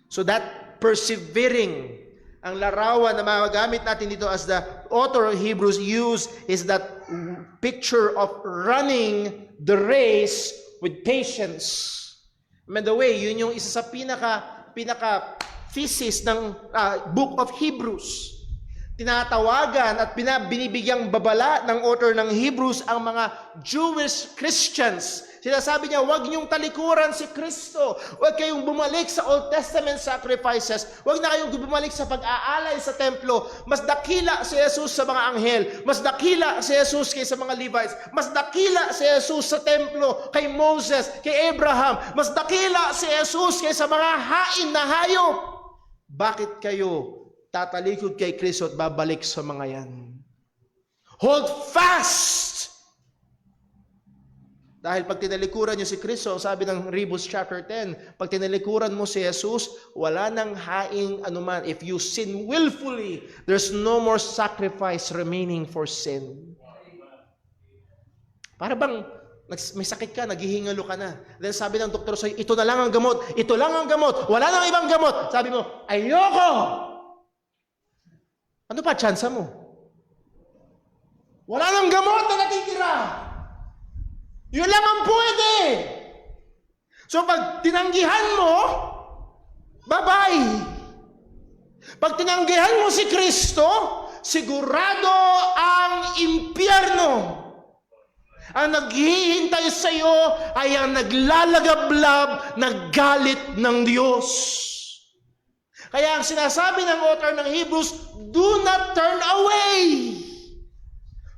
So that persevering, ang larawan na magagamit natin dito as the author of Hebrews used is that picture of running the race with patience. By the way, yun yung isa sa pinaka thesis ng book of Hebrews. Tinatawagan at binibigyang babala ng author ng Hebrews ang mga Jewish Christians. Sinasabi niya, huwag niyong talikuran si Kristo. Huwag kayong bumalik sa Old Testament sacrifices. Huwag na kayong bumalik sa pag-aalay sa templo. Mas dakila si Jesus sa mga anghel. Mas dakila si Jesus kaysa mga Levites. Mas dakila si Jesus sa templo kay Moses, kay Abraham. Mas dakila si Jesus kaysa mga hain na hayop. Bakit kayo tatalikod kay Kristo at babalik sa mga yan? Hold fast! Dahil pag tinalikuran nyo si Kristo, sabi ng Hebrews chapter 10, pag tinalikuran mo si Jesus, wala nang haing anuman. If you sin willfully, there's no more sacrifice remaining for sin. Para bang may sakit ka, naghihingalo ka na. Then sabi ng doktor sa'yo, ito na lang ang gamot, ito lang ang gamot, wala nang ibang gamot. Sabi mo, ayoko! Ano pa tsansa mo? Wala nang gamot na natitira. Yun lang ang pwede. So pag tinanggihan mo, bye-bye. Pag tinanggihan mo si Kristo, sigurado ang impyerno. Ang naghihintay sa iyo ay ang naglalagablab na galit ng Diyos. Kaya ang sinasabi ng author ng Hebrews, do not turn away.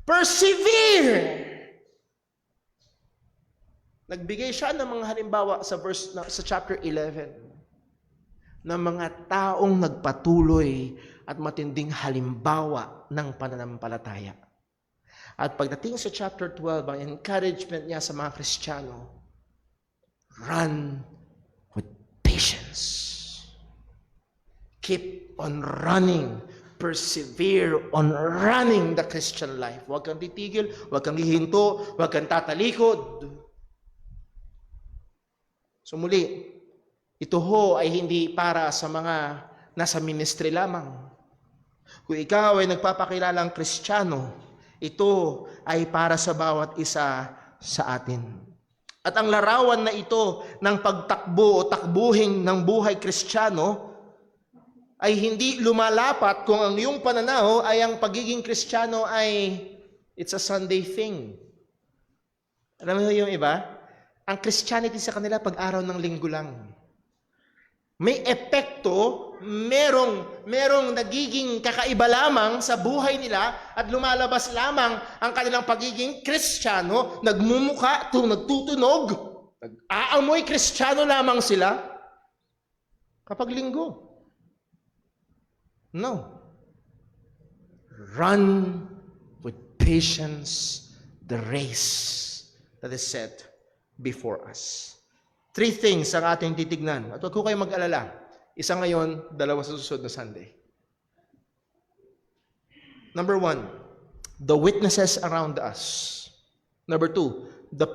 Persevere. Nagbigay siya ng mga halimbawa sa chapter 11 ng mga taong nagpatuloy at matinding halimbawa ng pananampalataya. At pagdating sa chapter 12, ang encouragement niya sa mga Kristiyano, run with patience. Keep on running. Persevere on running the Christian life. Huwag kang titigil, huwag kang hihinto, huwag kang tatalikod. So muli, ito ho ay hindi para sa mga nasa ministry lamang. Kung ikaw ay nagpapakilalang Kristiyano, ito ay para sa bawat isa sa atin. At ang larawan na ito ng pagtakbo o takbuhin ng buhay Kristiyano ay hindi lumalapat kung ang iyong pananaw ay ang pagiging Kristiyano ay it's a Sunday thing. Alam mo yung iba? Ang Christianity sa kanila pag araw ng linggo lang. May epekto, merong nagiging kakaiba lamang sa buhay nila at lumalabas lamang ang kanilang pagiging Kristiyano, nagmumuka, nagtutunog, nag-aamoy Kristiyano lamang sila kapag linggo. No. Run with patience the race that is set before us. 3 things ang ating titignan. At huwag ko kayo mag-alala. Isa ngayon, 2 sa susunod na Sunday. Number 1, the witnesses around us. Number 2, the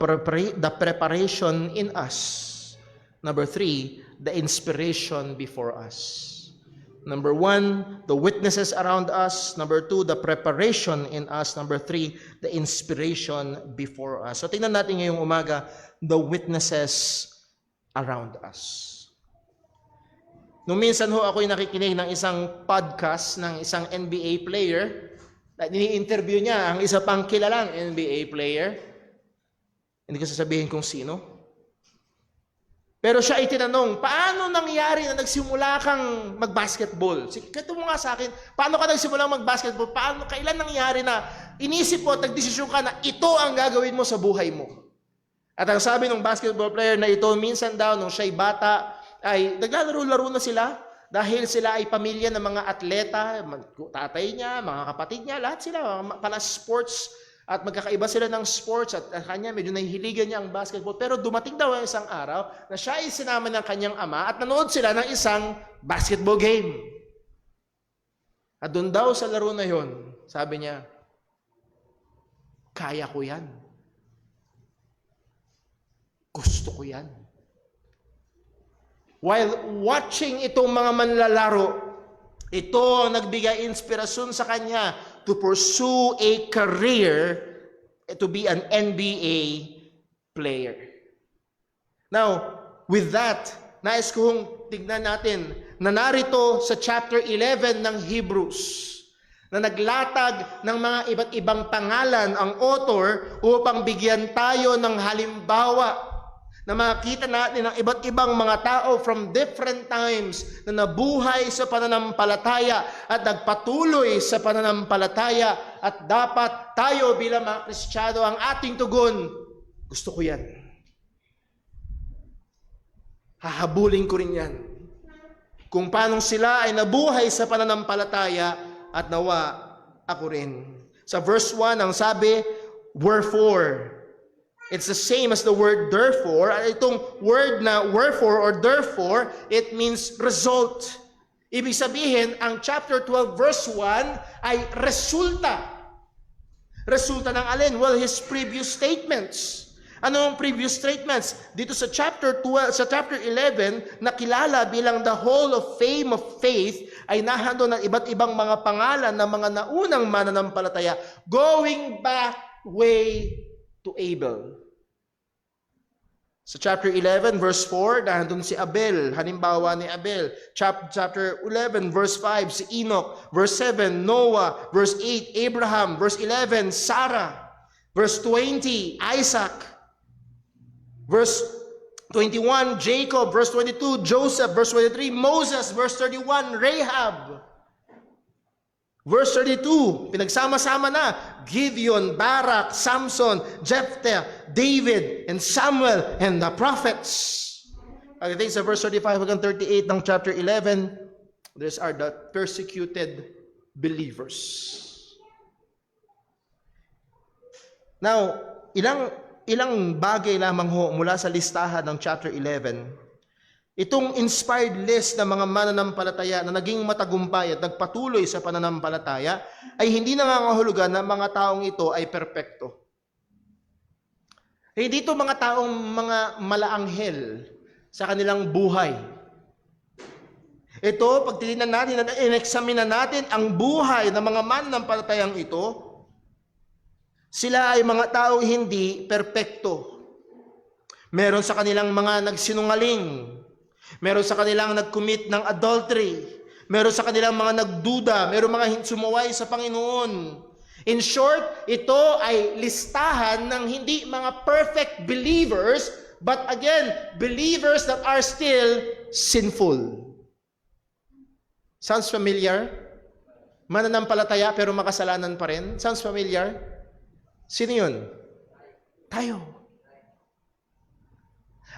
preparation in us. Number 3, the inspiration before us. Number 1, the witnesses around us. Number 2, the preparation in us. Number 3, the inspiration before us. So tingnan natin ngayong umaga, the witnesses around us. Nung minsan ho ako'y nakikinig ng isang podcast ng isang NBA player, ini-interview niya ang isa pang kilalang NBA player. Hindi ko sasabihin kung sino. Pero siya ay tinanong, paano nangyari na nagsimula kang mag-basketball? Kito mo nga sa akin, paano ka nagsimula mag-basketball? Kailan nangyari na inisip mo at nagdesisyon ka na ito ang gagawin mo sa buhay mo? At ang sabi ng basketball player na ito, minsan daw nung siya'y bata, ay naglalaro-laro na sila dahil sila ay pamilya ng mga atleta, tatay niya, mga kapatid niya, lahat sila, pala sports, at magkakaiba sila ng sports, at kanya medyo nahihiligan niya ang basketball. Pero dumating daw ang isang araw na siya ay sinama ng kanyang ama at nanood sila ng isang basketball game. At doon daw sa laro na yon, sabi niya, kaya ko yan. Gusto ko yan. While watching itong mga manlalaro, ito ang nagbigay inspirasyon sa kanya to pursue a career to be an NBA player. Now, with that, nais kong tignan natin na narito sa chapter 11 ng Hebrews na naglatag ng mga iba't ibang pangalan ang author upang bigyan tayo ng halimbawa na makita natin ang iba't ibang mga tao from different times na nabuhay sa pananampalataya at nagpatuloy sa pananampalataya, at dapat tayo bilang mga Kristiyano ang ating tugon, gusto ko yan. Hahabulin ko rin yan. Kung paano sila ay nabuhay sa pananampalataya at nawa ako rin. Sa verse 1 ang sabi, wherefore. It's the same as the word therefore. At itong word na wherefore or therefore, it means result. Ibig sabihin, ang chapter 12 verse 1 ay resulta Resulta ng alin? Well, his previous statements. Ano ang previous statements? Dito sa chapter 12, sa chapter 11, nakilala bilang the Hall of Fame of Faith, ay nahando ng iba't ibang mga pangalan ng mga naunang mananampalataya going back way to Abel. Sa chapter 11, verse 4, nandun si Abel, halimbawa ni Abel. Chapter 11, verse 5, si Enoch. Verse 7, Noah. Verse 8, Abraham. Verse 11, Sarah. Verse 20, Isaac. Verse 21, Jacob. Verse 22, Joseph. Verse 23, Moses. Verse 31, Rahab. Verse 32, pinagsama-sama na, Gideon, Barak, Samson, Jephthah, David, and Samuel, and the prophets. I think sa verse 35 hanggang 38 ng chapter 11, these are the persecuted believers. Now, ilang bagay lamang ho mula sa listahan ng chapter 11, itong inspired list ng mga mananampalataya na naging matagumpay at nagpatuloy sa pananampalataya ay hindi nangangahulugan na mga taong ito ay perpekto. Hindi ito mga taong mga malaanghel sa kanilang buhay. Ito, pag tinignan natin at in-examine natin ang buhay ng mga mananampalatayang ito, sila ay mga taong hindi perpekto. Meron sa kanilang mga nagsinungaling. Meron sa kanilang nag-commit ng adultery. Meron sa kanilang mga nagduda. Meron mga sumuway sa Panginoon. In short, ito ay listahan ng hindi mga perfect believers, but again, believers that are still sinful. Sounds familiar? Mananampalataya pero makasalanan pa rin. Sounds familiar? Sino yun? Tayo.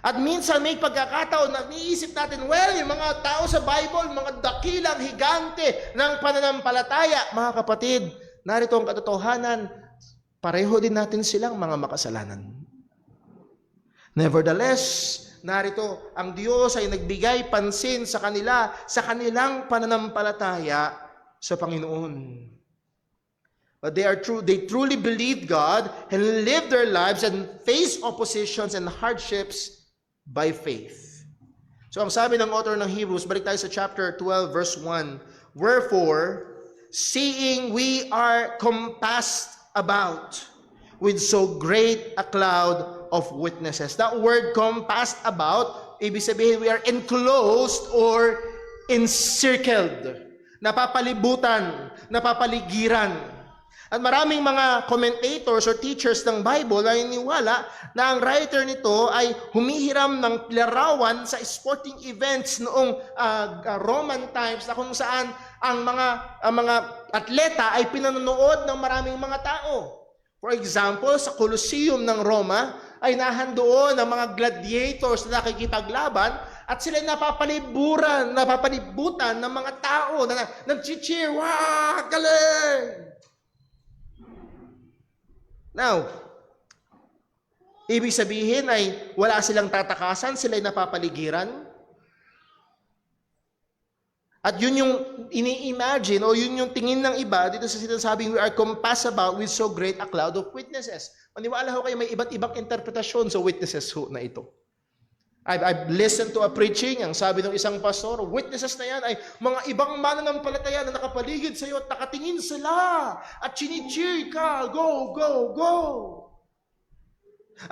At minsan may pagkakataon na niisip natin, well, yung mga tao sa Bible, mga dakilang higante ng pananampalataya. Mga kapatid, narito ang katotohanan, pareho din natin silang mga makasalanan. Nevertheless, narito, ang Diyos ay nagbigay pansin sa kanila, sa kanilang pananampalataya sa Panginoon. But they truly believed God and lived their lives and faced oppositions and hardships by faith. So ang sabi ng author ng Hebrews, balik tayo sa chapter 12 verse 1, wherefore, seeing we are compassed about with so great a cloud of witnesses. That word compassed about, ibig sabihin we are enclosed or encircled. Napapalibutan, napapaligiran. At maraming mga commentators or teachers ng Bible ay niniwala na ang writer nito ay humihiram ng larawan sa sporting events noong Roman times na kung saan ang mga atleta ay pinanonood ng maraming mga tao. For example, sa Colosseum ng Roma ay nahandoon ang mga gladiators na nakikipaglaban at sila napapalibutan ng mga tao na nag-cheer, wow, galing! Now, ibig sabihin ay wala silang tatakasan, sila'y napapaligiran. At yun yung ini-imagine o yun yung tingin ng iba dito sa sinasabing we are compassed about with so great a cloud of witnesses. Maniwala ho kayo may iba't ibang interpretasyon sa witnesses ho na ito. I've listened to a preaching, ang sabi ng isang pastor, witnesses na yan ay mga ibang mananampalataya na nakapaligid sa iyo at nakatingin sila at chini-cheer ka, go, go, go.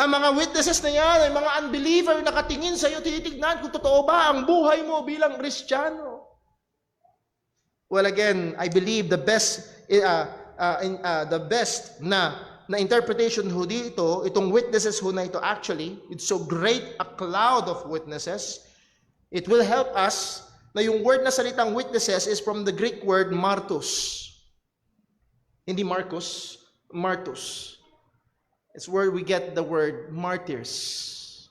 Ang mga witnesses na yan ay mga unbeliever nakatingin sa iyo, tinitignan kung totoo ba ang buhay mo bilang Kristiyano. Well, again, I believe the best na interpretation ho dito, itong witnesses ho na ito actually, it's so great a cloud of witnesses, it will help us na yung word na salitang witnesses is from the Greek word martus. Hindi Marcus, martus. It's where we get the word martyrs.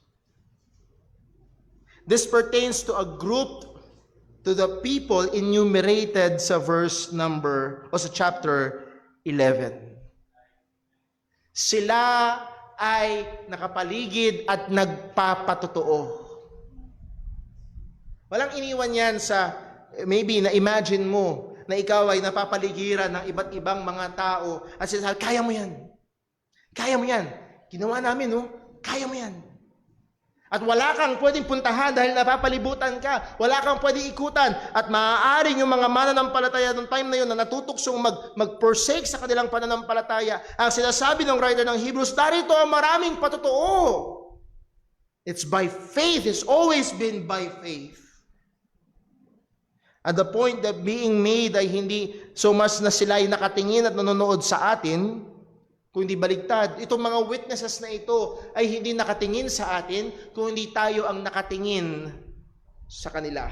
This pertains to a group, to the people enumerated sa verse number, o sa chapter 11. Sila ay nakapaligid at nagpapatotoo. Walang iniwan yan sa, maybe na-imagine mo, na ikaw ay napapaligiran ng iba't ibang mga tao at sinasabi, kaya mo yan. Kaya mo yan. Ginawa namin, no? Kaya mo yan. At wala kang pwedeng puntahan dahil napapalibutan ka. Wala kang pwedeng ikutan. At maaaring yung mga mananampalataya noong time na yun na natutuksong mag-forsake sa kanilang pananampalataya. Ang sinasabi ng writer ng Hebrews, darito ang maraming patotoo. It's by faith. It's always been by faith. At the point that being made ay hindi so much na sila ay nakatingin at nanonood sa atin, kundi baligtad. Itong mga witnesses na ito ay hindi nakatingin sa atin, kundi tayo ang nakatingin sa kanila.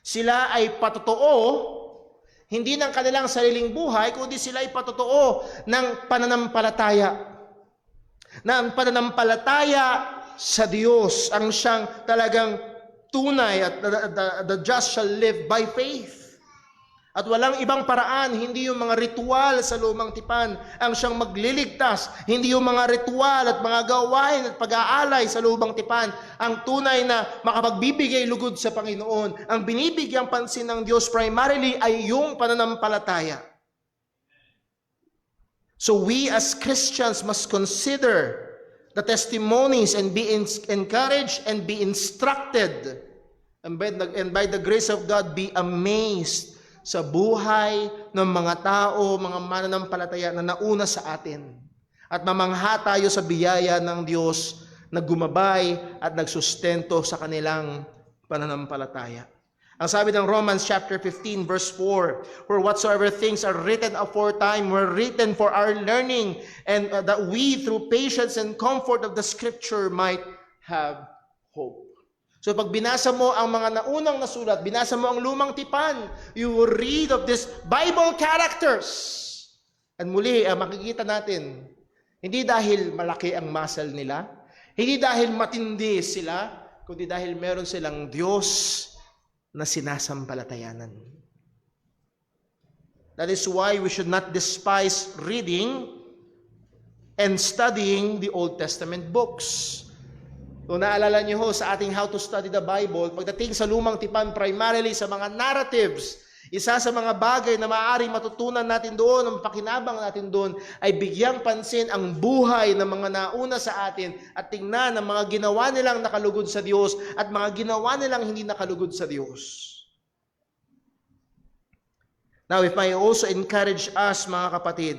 Sila ay patotoo, hindi ng kanilang sariling buhay, kundi sila ay patotoo ng pananampalataya. Na ang pananampalataya sa Diyos ang siyang talagang tunay at the just shall live by faith. At walang ibang paraan, hindi yung mga ritual sa lumang tipan ang siyang magliligtas. Hindi yung mga ritual at mga gawain at pag-aalay sa lumang tipan ang tunay na makapagbibigay lugod sa Panginoon. Ang binibigyang pansin ng Diyos primarily ay yung pananampalataya. So we as Christians must consider the testimonies and be encouraged and be instructed. And by the grace of God, be amazed sa buhay ng mga tao, mga mananampalataya na nauna sa atin. At mamangha tayo sa biyaya ng Diyos na gumabay at nagsustento sa kanilang pananampalataya. Ang sabi ng Romans chapter 15 verse 4, for whatsoever things are written aforetime were written for our learning, and that we through patience and comfort of the Scripture might have hope. So pag binasa mo ang mga naunang nasulat, binasa mo ang lumang tipan, you will read of these Bible characters. And muli, makikita natin, hindi dahil malaki ang muscle nila, hindi dahil matindi sila, kundi dahil meron silang Diyos na sinasampalatayanan. That is why we should not despise reading and studying the Old Testament books. Kung naalala niyo ho sa ating How to Study the Bible, pagdating sa lumang tipan, primarily sa mga narratives, isa sa mga bagay na maaaring matutunan natin doon, ang pakinabang natin doon, ay bigyang pansin ang buhay ng mga nauna sa atin at tingnan ang mga ginawa nilang nakalugod sa Diyos at mga ginawa nilang hindi nakalugod sa Diyos. Now, if I also encourage us, mga kapatid,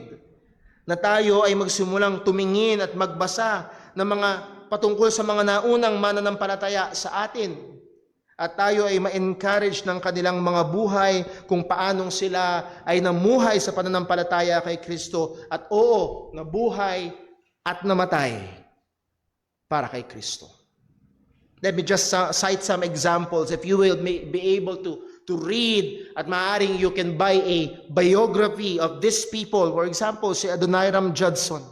na tayo ay magsimulang tumingin at magbasa ng mga patungkol sa mga naunang mananampalataya sa atin. At tayo ay ma-encourage ng kanilang mga buhay kung paanong sila ay namuhay sa pananampalataya kay Kristo. At oo, nabuhay at namatay para kay Kristo. Let me just cite some examples. If you will be able to read, at maaaring you can buy a biography of these people. For example, si Adoniram Judson,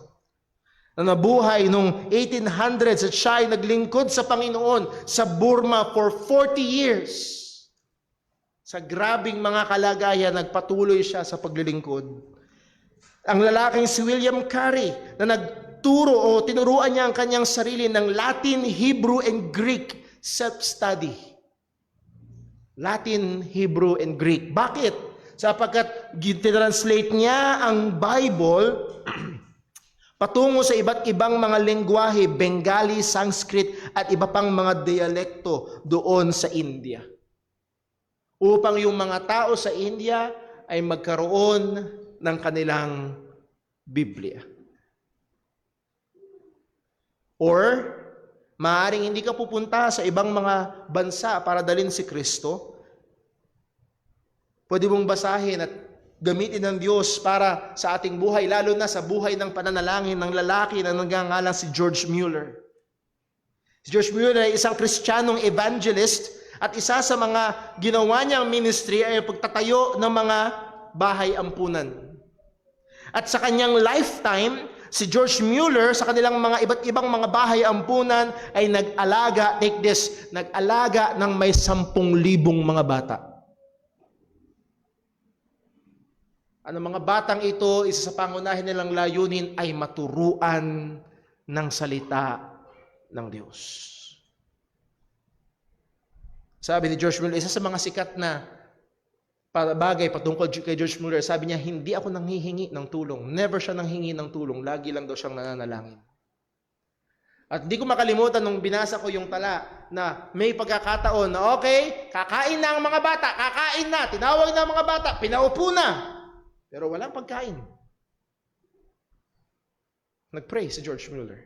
na nabuhay noong 1800s at siya ay naglingkod sa Panginoon sa Burma for 40 years. Sa grabing mga kalagayan, nagpatuloy siya sa paglilingkod. Ang lalaking si William Carey na nagturo o tinuruan niya ang kanyang sarili ng Latin, Hebrew, and Greek self-study. Latin, Hebrew, and Greek. Bakit? Sapagkat tinranslate niya ang Bible patungo sa iba't ibang mga lengguwahe, Bengali, Sanskrit, at iba pang mga dialekto doon sa India. Upang yung mga tao sa India ay magkaroon ng kanilang Biblia. Or, maaaring hindi ka pupunta sa ibang mga bansa para dalhin si Kristo. Pwede mong basahin at gamitin ng Diyos para sa ating buhay, lalo na sa buhay ng pananalangin ng lalaki na nagngangalang si George Mueller. Si George Mueller ay isang Kristiyanong evangelist at isa sa mga ginawa niyang ministry ay pagtatayo ng mga bahay ampunan. At sa kanyang lifetime, si George Mueller sa kanilang mga iba't ibang mga bahay ampunan ay nag-alaga, take this, nag-alaga ng may 10,000 mga bata. Ang mga batang ito, isa sa pangunahin nilang layunin ay maturuan ng salita ng Diyos. Sabi ni George Mueller, isa sa mga sikat na bagay patungkol kay George Mueller, sabi niya, hindi ako nanghihingi ng tulong. Never siya nanghingi ng tulong. Lagi lang daw siyang nananalangin. At di ko makalimutan nung binasa ko yung tala na may pagkakataon na okay, kakain na ang mga bata, kakain na, tinawag na ang mga bata, pinaupo na. Pero walang pagkain. Nag-pray si George Mueller.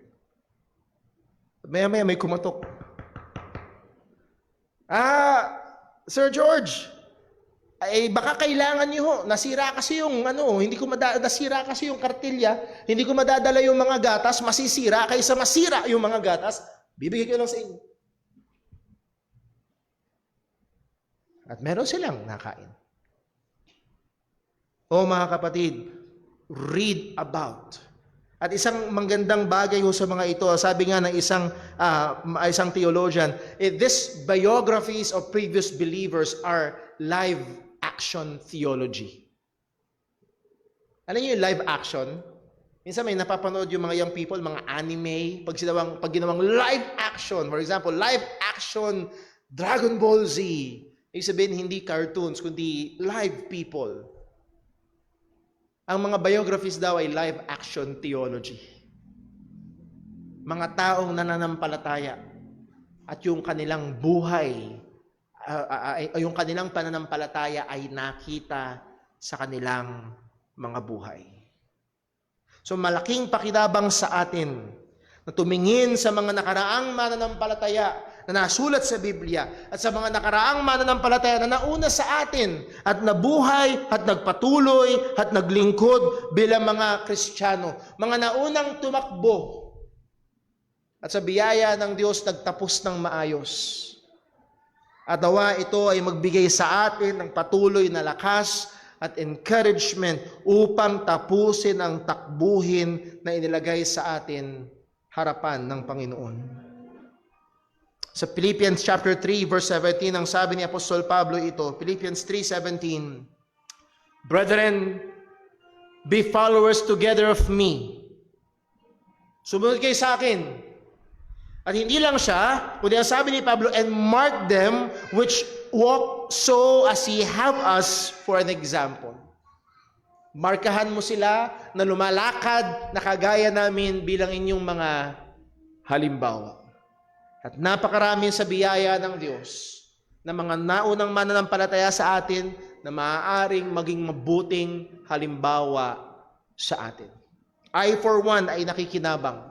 At maya-maya may kumatok. Sir George, ay baka kailangan niyo ho. Nasira kasi yung nasira kasi yung kartilya, hindi ko madadala yung mga gatas, masisira kaysa masira yung mga gatas, bibigay ko lang sa inyo. At meron silang nakain. O mga kapatid, read about. At isang magandang bagay ho sa mga ito, sabi nga ng isang theologian, these biographies of previous believers are live action theology. Alam niyo yung live action? Minsan may napapanood yung mga young people, mga anime, pag ginawang live action, for example, live action Dragon Ball Z. Ibig sabihin, hindi cartoons, kundi live people. Ang mga biographies daw ay live action theology. Mga taong nananampalataya at yung kanilang buhay, yung kanilang pananampalataya ay nakita sa kanilang mga buhay. So malaking pakinabang sa atin na tumingin sa mga nakaraang mananampalataya na nasulat sa Biblia at sa mga nakaraang mananampalataya na nauna sa atin at nabuhay at nagpatuloy at naglingkod bilang mga Kristiyano. Mga naunang tumakbo at sa biyaya ng Diyos nagtapos ng maayos. At nawa ito ay magbigay sa atin ng patuloy na lakas at encouragement upang tapusin ang takbuhin na inilagay sa atin harapan ng Panginoon. Sa Philippians chapter 3 verse 17, ang sabi ni Apostol Pablo ito, Philippians 3:17, Brethren, be followers together of me. Sumunod kayo sa akin. At hindi lang siya, kundi ang sabi ni Pablo, and mark them which walk so as ye have us for an example. Markahan mo sila na lumalakad na kagaya namin bilang inyong mga halimbawa. At napakarami sa biyaya ng Diyos na mga naunang mananampalataya sa atin na maaaring maging mabuting halimbawa sa atin. I for one ay nakikinabang.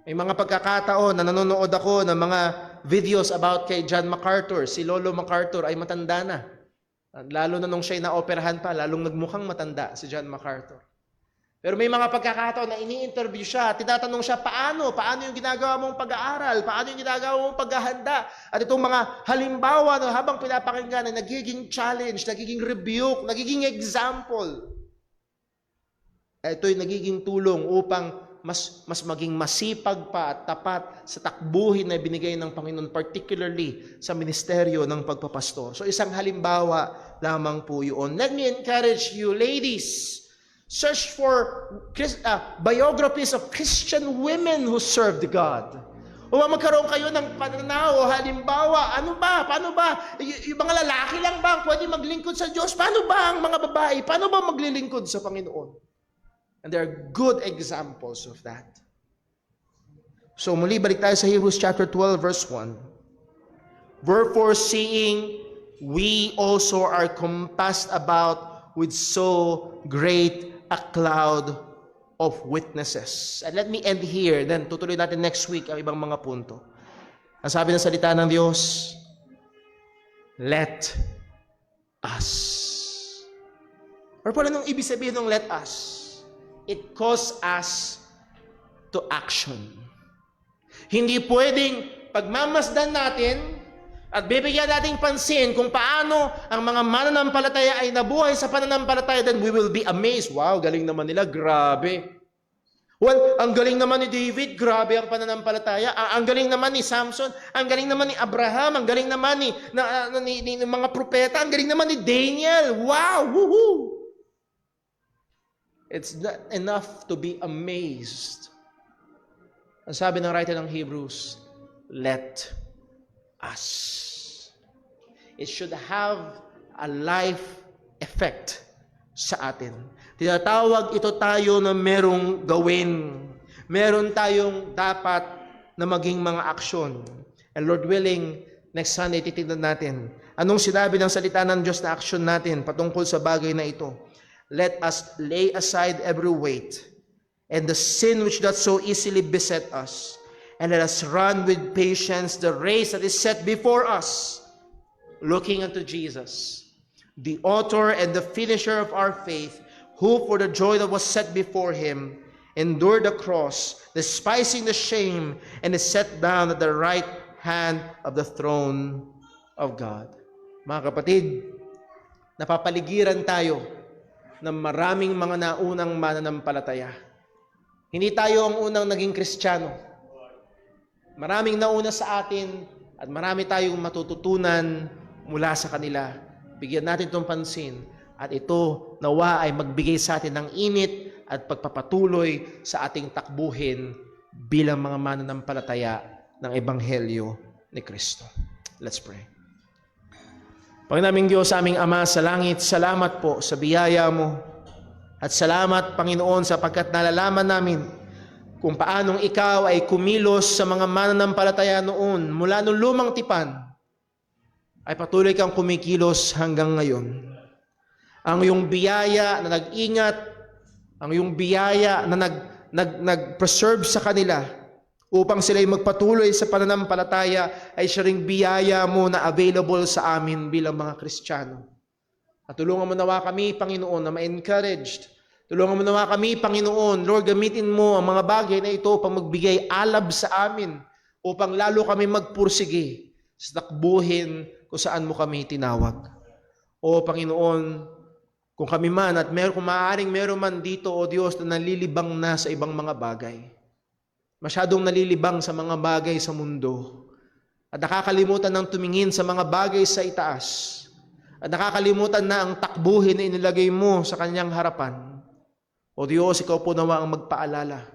May mga pagkakataon na nanonood ako ng mga videos about kay John MacArthur. Si Lolo MacArthur ay matanda na. At lalo na nung siya'y naoperahan pa, lalong nagmukhang matanda si John MacArthur. Pero may mga pagkakataon na ini-interview siya, tinatanong siya, paano yung ginagawa mong pag-aaral? Paano yung ginagawa mong paghahanda? At itong mga halimbawa na habang pinapakinggan na nagiging challenge, nagiging rebuke, nagiging example. Ito'y nagiging tulong upang mas maging masipag pa at tapat sa takbuhin na binigay ng Panginoon, particularly sa ministeryo ng pagpapastor. So isang halimbawa lamang po yun. Let me encourage you, ladies, search for biographies of Christian women who served God. O magkaroon kayo ng pananaw o halimbawa, paano ba? Yung mga lalaki lang ba ang pwede maglingkod sa Diyos? Paano ba ang mga babae? Paano ba maglilingkod sa Panginoon? And there are good examples of that. So muli, balik tayo sa Hebrews chapter 12, verse 1. Wherefore, seeing we also are compassed about with so great a cloud of witnesses. And let me end here, then tutuloy natin next week ang ibang mga punto. Ang sabi ng salita ng Diyos, let us. Or pala nung ibig sabihin ng let us? It calls us to action. Hindi pwedeng pagmamasdan natin at bibigyan nating pansin kung paano ang mga mananampalataya ay nabuhay sa pananampalataya, then we will be amazed. Wow, galing naman nila, grabe. Well, ang galing naman ni David, grabe ang pananampalataya. Ang galing naman ni Samson, ang galing naman ni Abraham, ang galing naman ni mga propeta, ang galing naman ni Daniel. Wow, woohoo! It's not enough to be amazed. Ang sabi ng writer ng Hebrews, let us. It should have a life effect sa atin. Tinatawag ito tayo na merong gawin. Meron tayong dapat na maging mga aksyon. And Lord willing, next Sunday titignan natin anong sinabi ng salita ng Diyos na aksyon natin patungkol sa bagay na ito. Let us lay aside every weight and the sin which doth so easily beset us, and let us run with patience the race that is set before us, looking unto Jesus, the author and the finisher of our faith, who for the joy that was set before him endured the cross, despising the shame, and is set down at the right hand of the throne of God. Mga kapatid, napapaligiran tayo ng maraming mga naunang mananampalataya. Hindi tayo ang unang naging Kristiyano. Maraming nauna sa atin at marami tayong matututunan mula sa kanila. Bigyan natin itong pansin at ito nawa ay magbigay sa atin ng init at pagpapatuloy sa ating takbuhin bilang mga mananampalataya ng Ebanghelyo ni Kristo. Let's pray. Panginoon Diyos, aming Ama sa langit, salamat po sa biyaya mo. At salamat, Panginoon, sapagkat nalalaman namin kung paanong ikaw ay kumilos sa mga mananampalataya noon mula nung lumang tipan, ay patuloy kang kumikilos hanggang ngayon. Ang iyong biyaya na nag-ingat, ang iyong biyaya na nag-preserve sa kanila upang sila'y magpatuloy sa pananampalataya ay siya ring biyaya mo na available sa amin bilang mga Kristiyano. At tulungan mo nawa kami, Panginoon, na ma-encouraged. Tulungan mo nawa kami, Panginoon, Lord, gamitin mo ang mga bagay na ito upang magbigay alab sa amin upang lalo kami magpursige sa takbuhin kung saan mo kami tinawag. O Panginoon, kung kami man at kung maaaring meron man dito, O Diyos, na nalilibang na sa ibang mga bagay, masyadong nalilibang sa mga bagay sa mundo, at nakakalimutan ng tumingin sa mga bagay sa itaas, at nakakalimutan na ang takbuhin na inilagay mo sa kanyang harapan. O Diyos, ikaw po nawa ang magpaalala.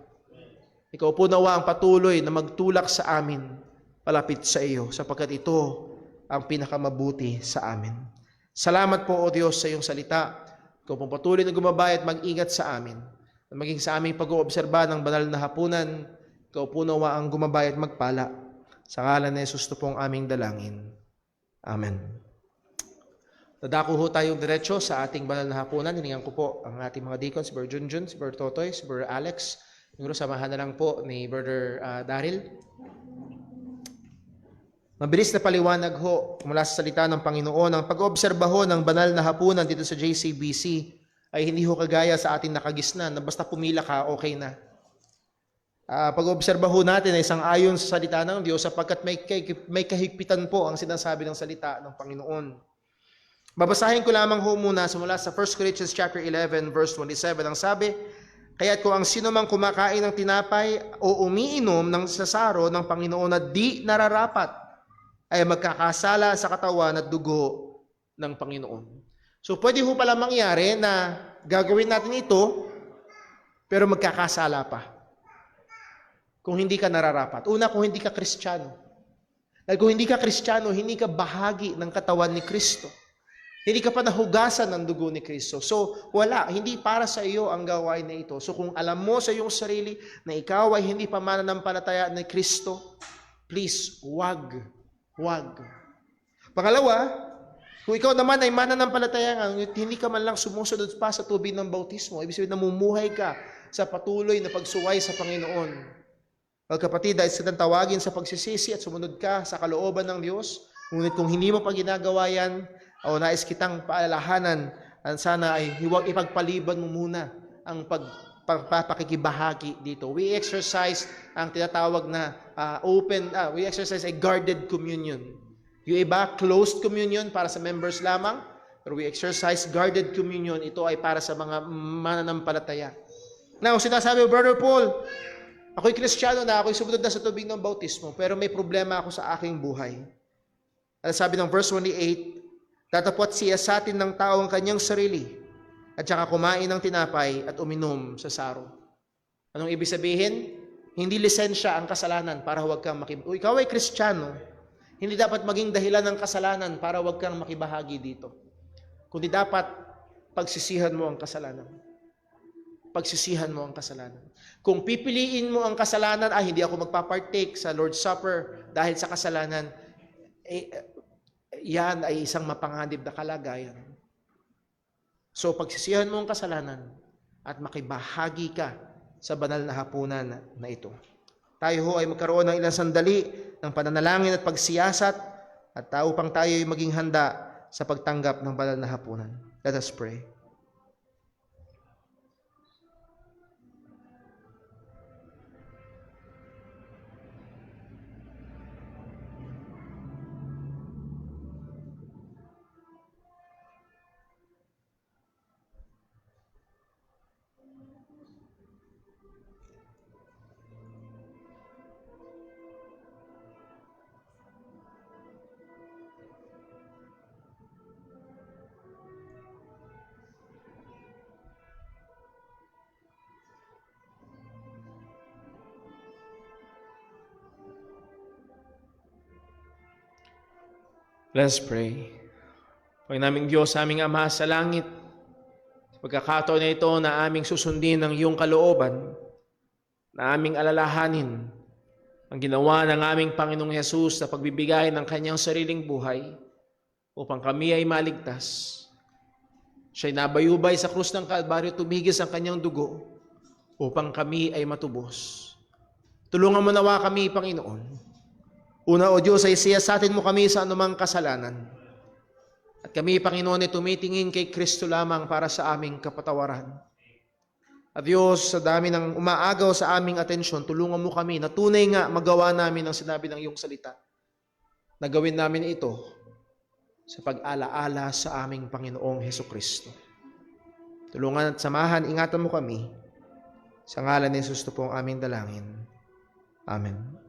Ikaw po nawa ang patuloy na magtulak sa amin palapit sa iyo, sapagkat ito ang pinakamabuti sa amin. Salamat po, O Diyos, sa iyong salita. Ikaw po patuloy na gumabay at mag-ingat sa amin. At maging sa aming pag-oobserba ng banal na hapunan, ikaw po nawa ang gumabay at magpala. Sa ngalan ni Jesus pong aming dalangin. Amen. Dadako ho tayong diretso sa ating banal na hapunan. Hiningan ko po ang ating mga deacons, si Brother Junjun, si Brother Totoy, si Brother Alex. Siguro samahan na lang po ni Brother Daryl. Mabilis na paliwanag ho mula sa salita ng Panginoon. Ang pag-oobserba ho ng banal na hapunan dito sa JCBC ay hindi ho kagaya sa ating nakagisnan na basta pumila ka, okay na. Pag-oobserba ho natin ay isang ayon sa salita ng Diyos sapagkat may kahigpitan po ang sinasabi ng salita ng Panginoon. Babasahin ko lamang ho muna mula sa 1 Corinthians chapter 11 verse 27. Ang sabi, kaya't kung ang sino mang kumakain ng tinapay o umiinom ng sasaro ng Panginoon na di nararapat, ay magkakasala sa katawan at dugo ng Panginoon. So pwede ho pala mangyari na gagawin natin ito, pero magkakasala pa. Kung hindi ka nararapat. Una, kung hindi ka Kristiyano. Dahil kung hindi ka Kristiyano, hindi ka bahagi ng katawan ni Kristo. Hindi ka pa nahugasan ng dugo ni Kristo. So, wala. Hindi para sa iyo ang gawain na ito. So, kung alam mo sa iyong sarili na ikaw ay hindi pa mananampalataya ni Kristo, please, wag. Pangalawa, kung ikaw naman ay mananampalataya, hindi ka man lang sumusunod pa sa tubig ng bautismo, ibig sabihin namumuhay ka sa patuloy na pagsuway sa Panginoon. Well, kapatid, dahil sa tawagin sa pagsisisi at sumunod ka sa kalooban ng Diyos, ngunit kung hindi mo pa ginagawa yan, o nais kitang paalalahanan, sana ay huwag ipagpaliban mo muna ang pakikibahagi dito. We exercise ang tinatawag na we exercise a guarded communion. Yung iba, closed communion para sa members lamang, pero we exercise guarded communion. Ito ay para sa mga mananampalataya. Now, sinasabi, Brother Paul, ako'y Kristiyano na, ako'y sumunod na sa tubig ng bautismo, pero may problema ako sa aking buhay. At sabi ng verse 28, tatapot siya sa atin ng tao ang kanyang sarili, at saka kumain ng tinapay at uminom sa saro. Anong ibig sabihin? Hindi lisensya ang kasalanan para huwag kang makibahagi. Ikaw ay Kristiyano, hindi dapat maging dahilan ng kasalanan para huwag kang makibahagi dito. Kundi dapat pagsisihan mo ang kasalanan. Pagsisihan mo ang kasalanan. Kung pipiliin mo ang kasalanan, hindi ako magpapartake sa Lord's Supper dahil sa kasalanan, yan ay isang mapanganib na kalagayan. So pagsisihan mo ang kasalanan at makibahagi ka sa banal na hapunan na ito. Tayo ho ay magkaroon ng ilang sandali ng pananalangin at pagsiyasat at upang tayo ay maging handa sa pagtanggap ng banal na hapunan. Let us pray. Let's pray. Panginoon naming Diyos, aming Ama sa langit, sa pagkakataon na ito na aming susundin ng iyong kalooban, na aming alalahanin ang ginawa ng aming Panginoong Hesus sa pagbibigay ng kanyang sariling buhay upang kami ay maligtas. Siya'y nabayubay sa krus ng Kalbaryo, tumigis ang kanyang dugo upang kami ay matubos. Tulungan mo nawa kami, Panginoon. Una, O Diyos, ay siyasatin mo kami sa anumang kasalanan. At kami, Panginoon, ay tumitingin kay Kristo lamang para sa aming kapatawaran. At Diyos, sa dami ng umaagaw sa aming atensyon, tulungan mo kami na tunay nga magawa namin ang sinabi ng iyong salita. Nagawin namin ito sa pag-alaala sa aming Panginoong Hesukristo. Tulungan at samahan, ingatan mo kami. Sa ngalan ni Jesus po ang aming dalangin. Amen.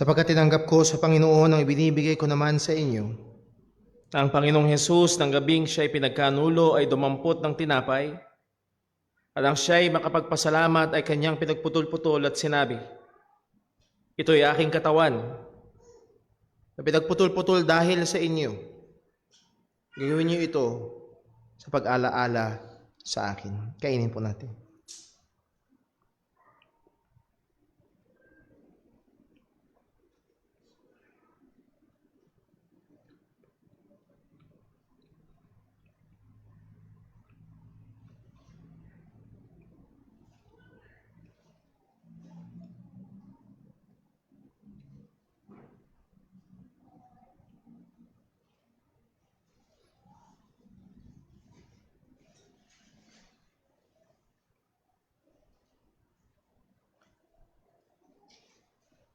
sapagkat tinanggap ko sa Panginoon ang ibinibigay ko naman sa inyo. Ang Panginoong Hesus ng gabing siya'y pinagkanulo ay dumampot ng tinapay, at ang siya'y makapagpasalamat ay kanyang pinagputol-putol at sinabi, "Ito'y aking katawan, Na pinagputol-putol dahil sa inyo. Gawin niyo ito sa pag-alaala sa akin." Kainin po natin.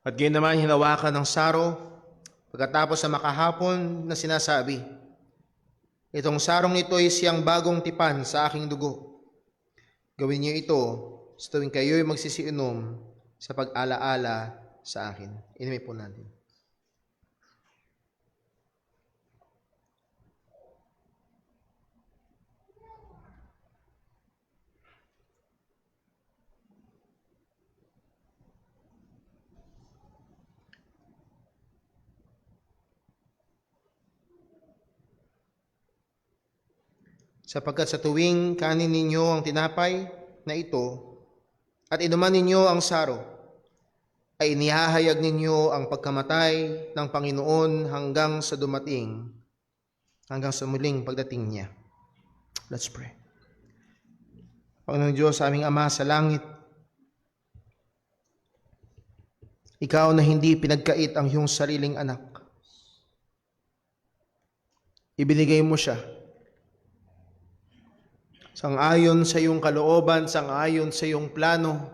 At gayon naman hinawakan ng saro pagkatapos na makahapon na sinasabi, "Itong sarong ito ay siyang bagong tipan sa aking dugo. Gawin niyo ito sa tuwing kayo'y magsisiinom sa pag-alaala sa akin." Inumin po natin. Sapagkat sa tuwing kanin ninyo ang tinapay na ito at inuman ninyo ang saro, ay inihahayag ninyo ang pagkamatay ng Panginoon hanggang sa muling pagdating niya. Let's pray. Panginoong Diyos, aming Ama sa langit, Ikaw na hindi pinagkait ang iyong sariling anak. Ibinigay mo siya sang-ayon sa iyong kalooban, sang-ayon sa iyong plano.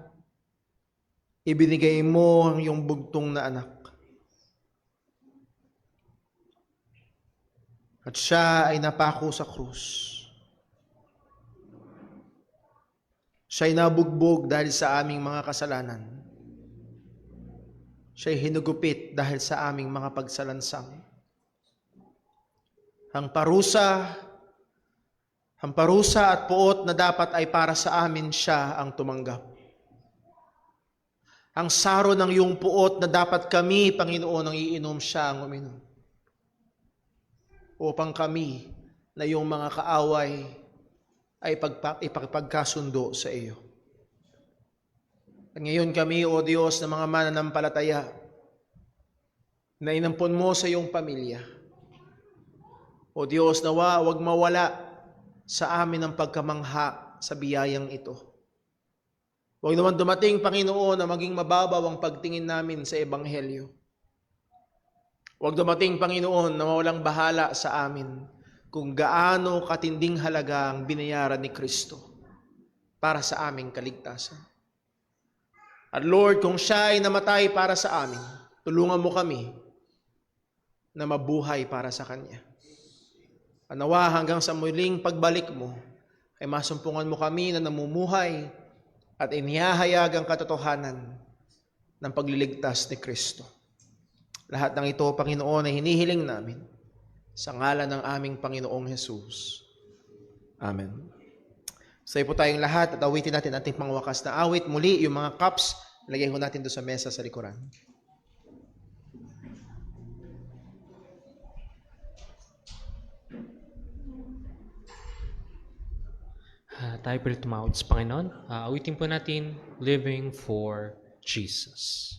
Ibinigay mo ang iyong bugtong na anak. At siya ay napako sa krus. Siya ay nabugbog dahil sa aming mga kasalanan. Siya ay hinugupit dahil sa aming mga pagsalansang. Ang parusa at puot na dapat ay para sa amin, siya ang tumanggap. Ang saro ng iyong puot na dapat kami, Panginoon, ang iinom, siya ang uminom. Upang kami na iyong mga kaaway ay ipagkasundo sa iyo. At ngayon kami, O Diyos, na mga mananampalataya, na inampon mo sa iyong pamilya. O Diyos, nawa wag mawala sa amin ang pagkamangha sa biyayang ito. Huwag naman dumating, Panginoon, na maging mababaw ang pagtingin namin sa Ebanghelyo. Huwag dumating, Panginoon, na mawalang bahala sa amin kung gaano katinding halaga ang binayaran ni Kristo para sa aming kaligtasan. At Lord, kung siya ay namatay para sa amin, tulungan mo kami na mabuhay para sa Kanya. Nawa hanggang sa muling pagbalik mo, ay masumpungan mo kami na namumuhay at inihahayag ang katotohanan ng pagliligtas ni Kristo. Lahat ng ito, Panginoon, ay hinihiling namin sa ngalan ng aming Panginoong Hesus. Amen. Say po tayong lahat at awitin natin ating pangwakas na awit. Muli, yung mga cups, lagay ho natin doon sa mesa sa likuran. Tayo po tumawad sa Panginoon. Awitin po natin, Living for Jesus.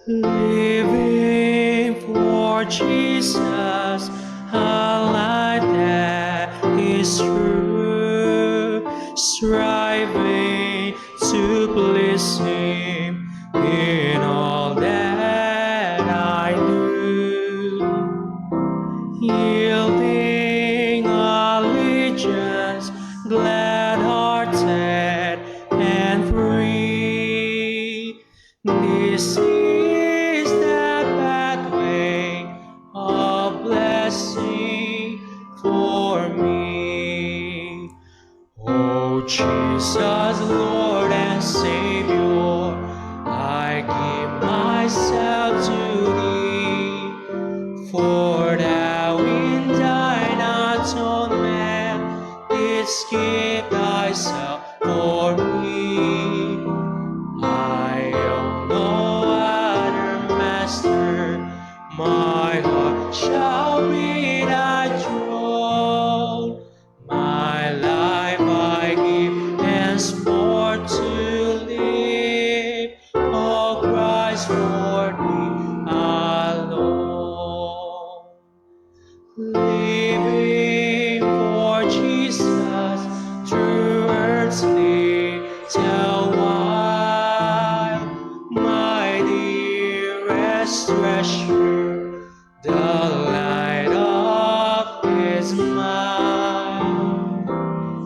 Living for Jesus, a life that is true, striving to please Him in all that I do, yielding allegiance, glad-hearted and free. This is the pathway Oh Jesus, Lord and Savior, I give myself to Thee, for Thou in Thine atonement didst give Thyself for me. I am no other master, my heart shall be Thy throne. My life I give henceforth to live, O Christ, for Thee alone. Living for Jesus through earthly while, my dearest treasure, the light of His mind,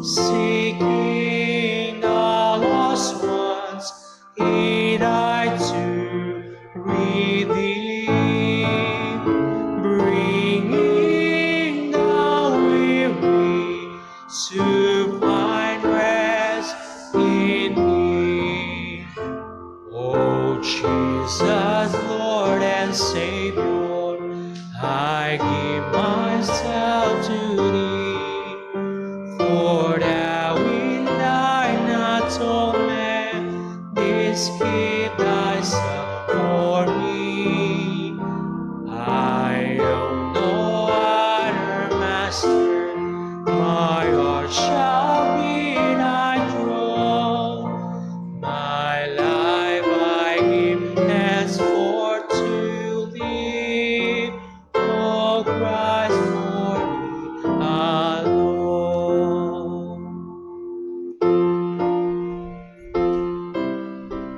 seeking the lost ones, He died to redeem, bringing the weary to find rest in me. Oh Jesus, Lord and Savior, I give myself to Thee, for Thou in Thine atonement didst give Thyself for me. I am no other master, my heart shall be Thy throne. My life I give henceforth to Thee, O Christ, for Thee alone.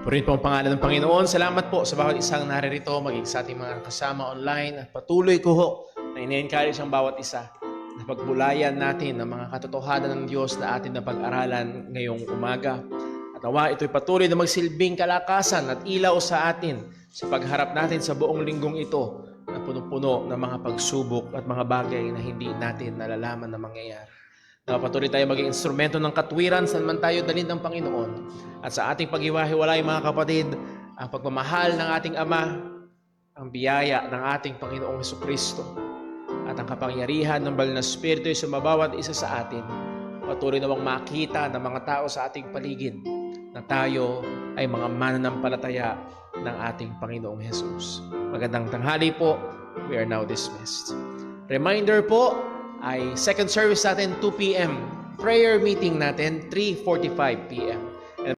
Purihin po ang pangalan ng Panginoon. Salamat po sa bawat isang naririto, maging sa ating mga kasama online. At patuloy ko ho na ine-encourage ang bawat isa na pagbulayan natin ang mga katotohanan ng Diyos na atin na pag-aralan ngayong umaga. At nawa ito'y patuloy na magsilbing kalakasan at ilaw sa atin sa pagharap natin sa buong linggong ito na punong-puno ng mga pagsubok at mga bagay na hindi natin nalalaman na mangyayari. Nawa patuloy tayo maging instrumento ng katwiran saan man tayo dalhin ng Panginoon. At sa ating paghiwa-hiwalay mga kapatid, ang pagmamahal ng ating Ama, ang biyaya ng ating Panginoong Hesukristo, at ang kapangyarihan ng Banal na Espiritu ay sumabawat isa sa atin. Patuloy namang makita ng mga tao sa ating paligid na tayo ay mga mananampalataya ng ating Panginoong Jesus. Magandang tanghali po. We are now dismissed. Reminder po, ay second service natin 2 p.m. Prayer meeting natin 3:45 p.m.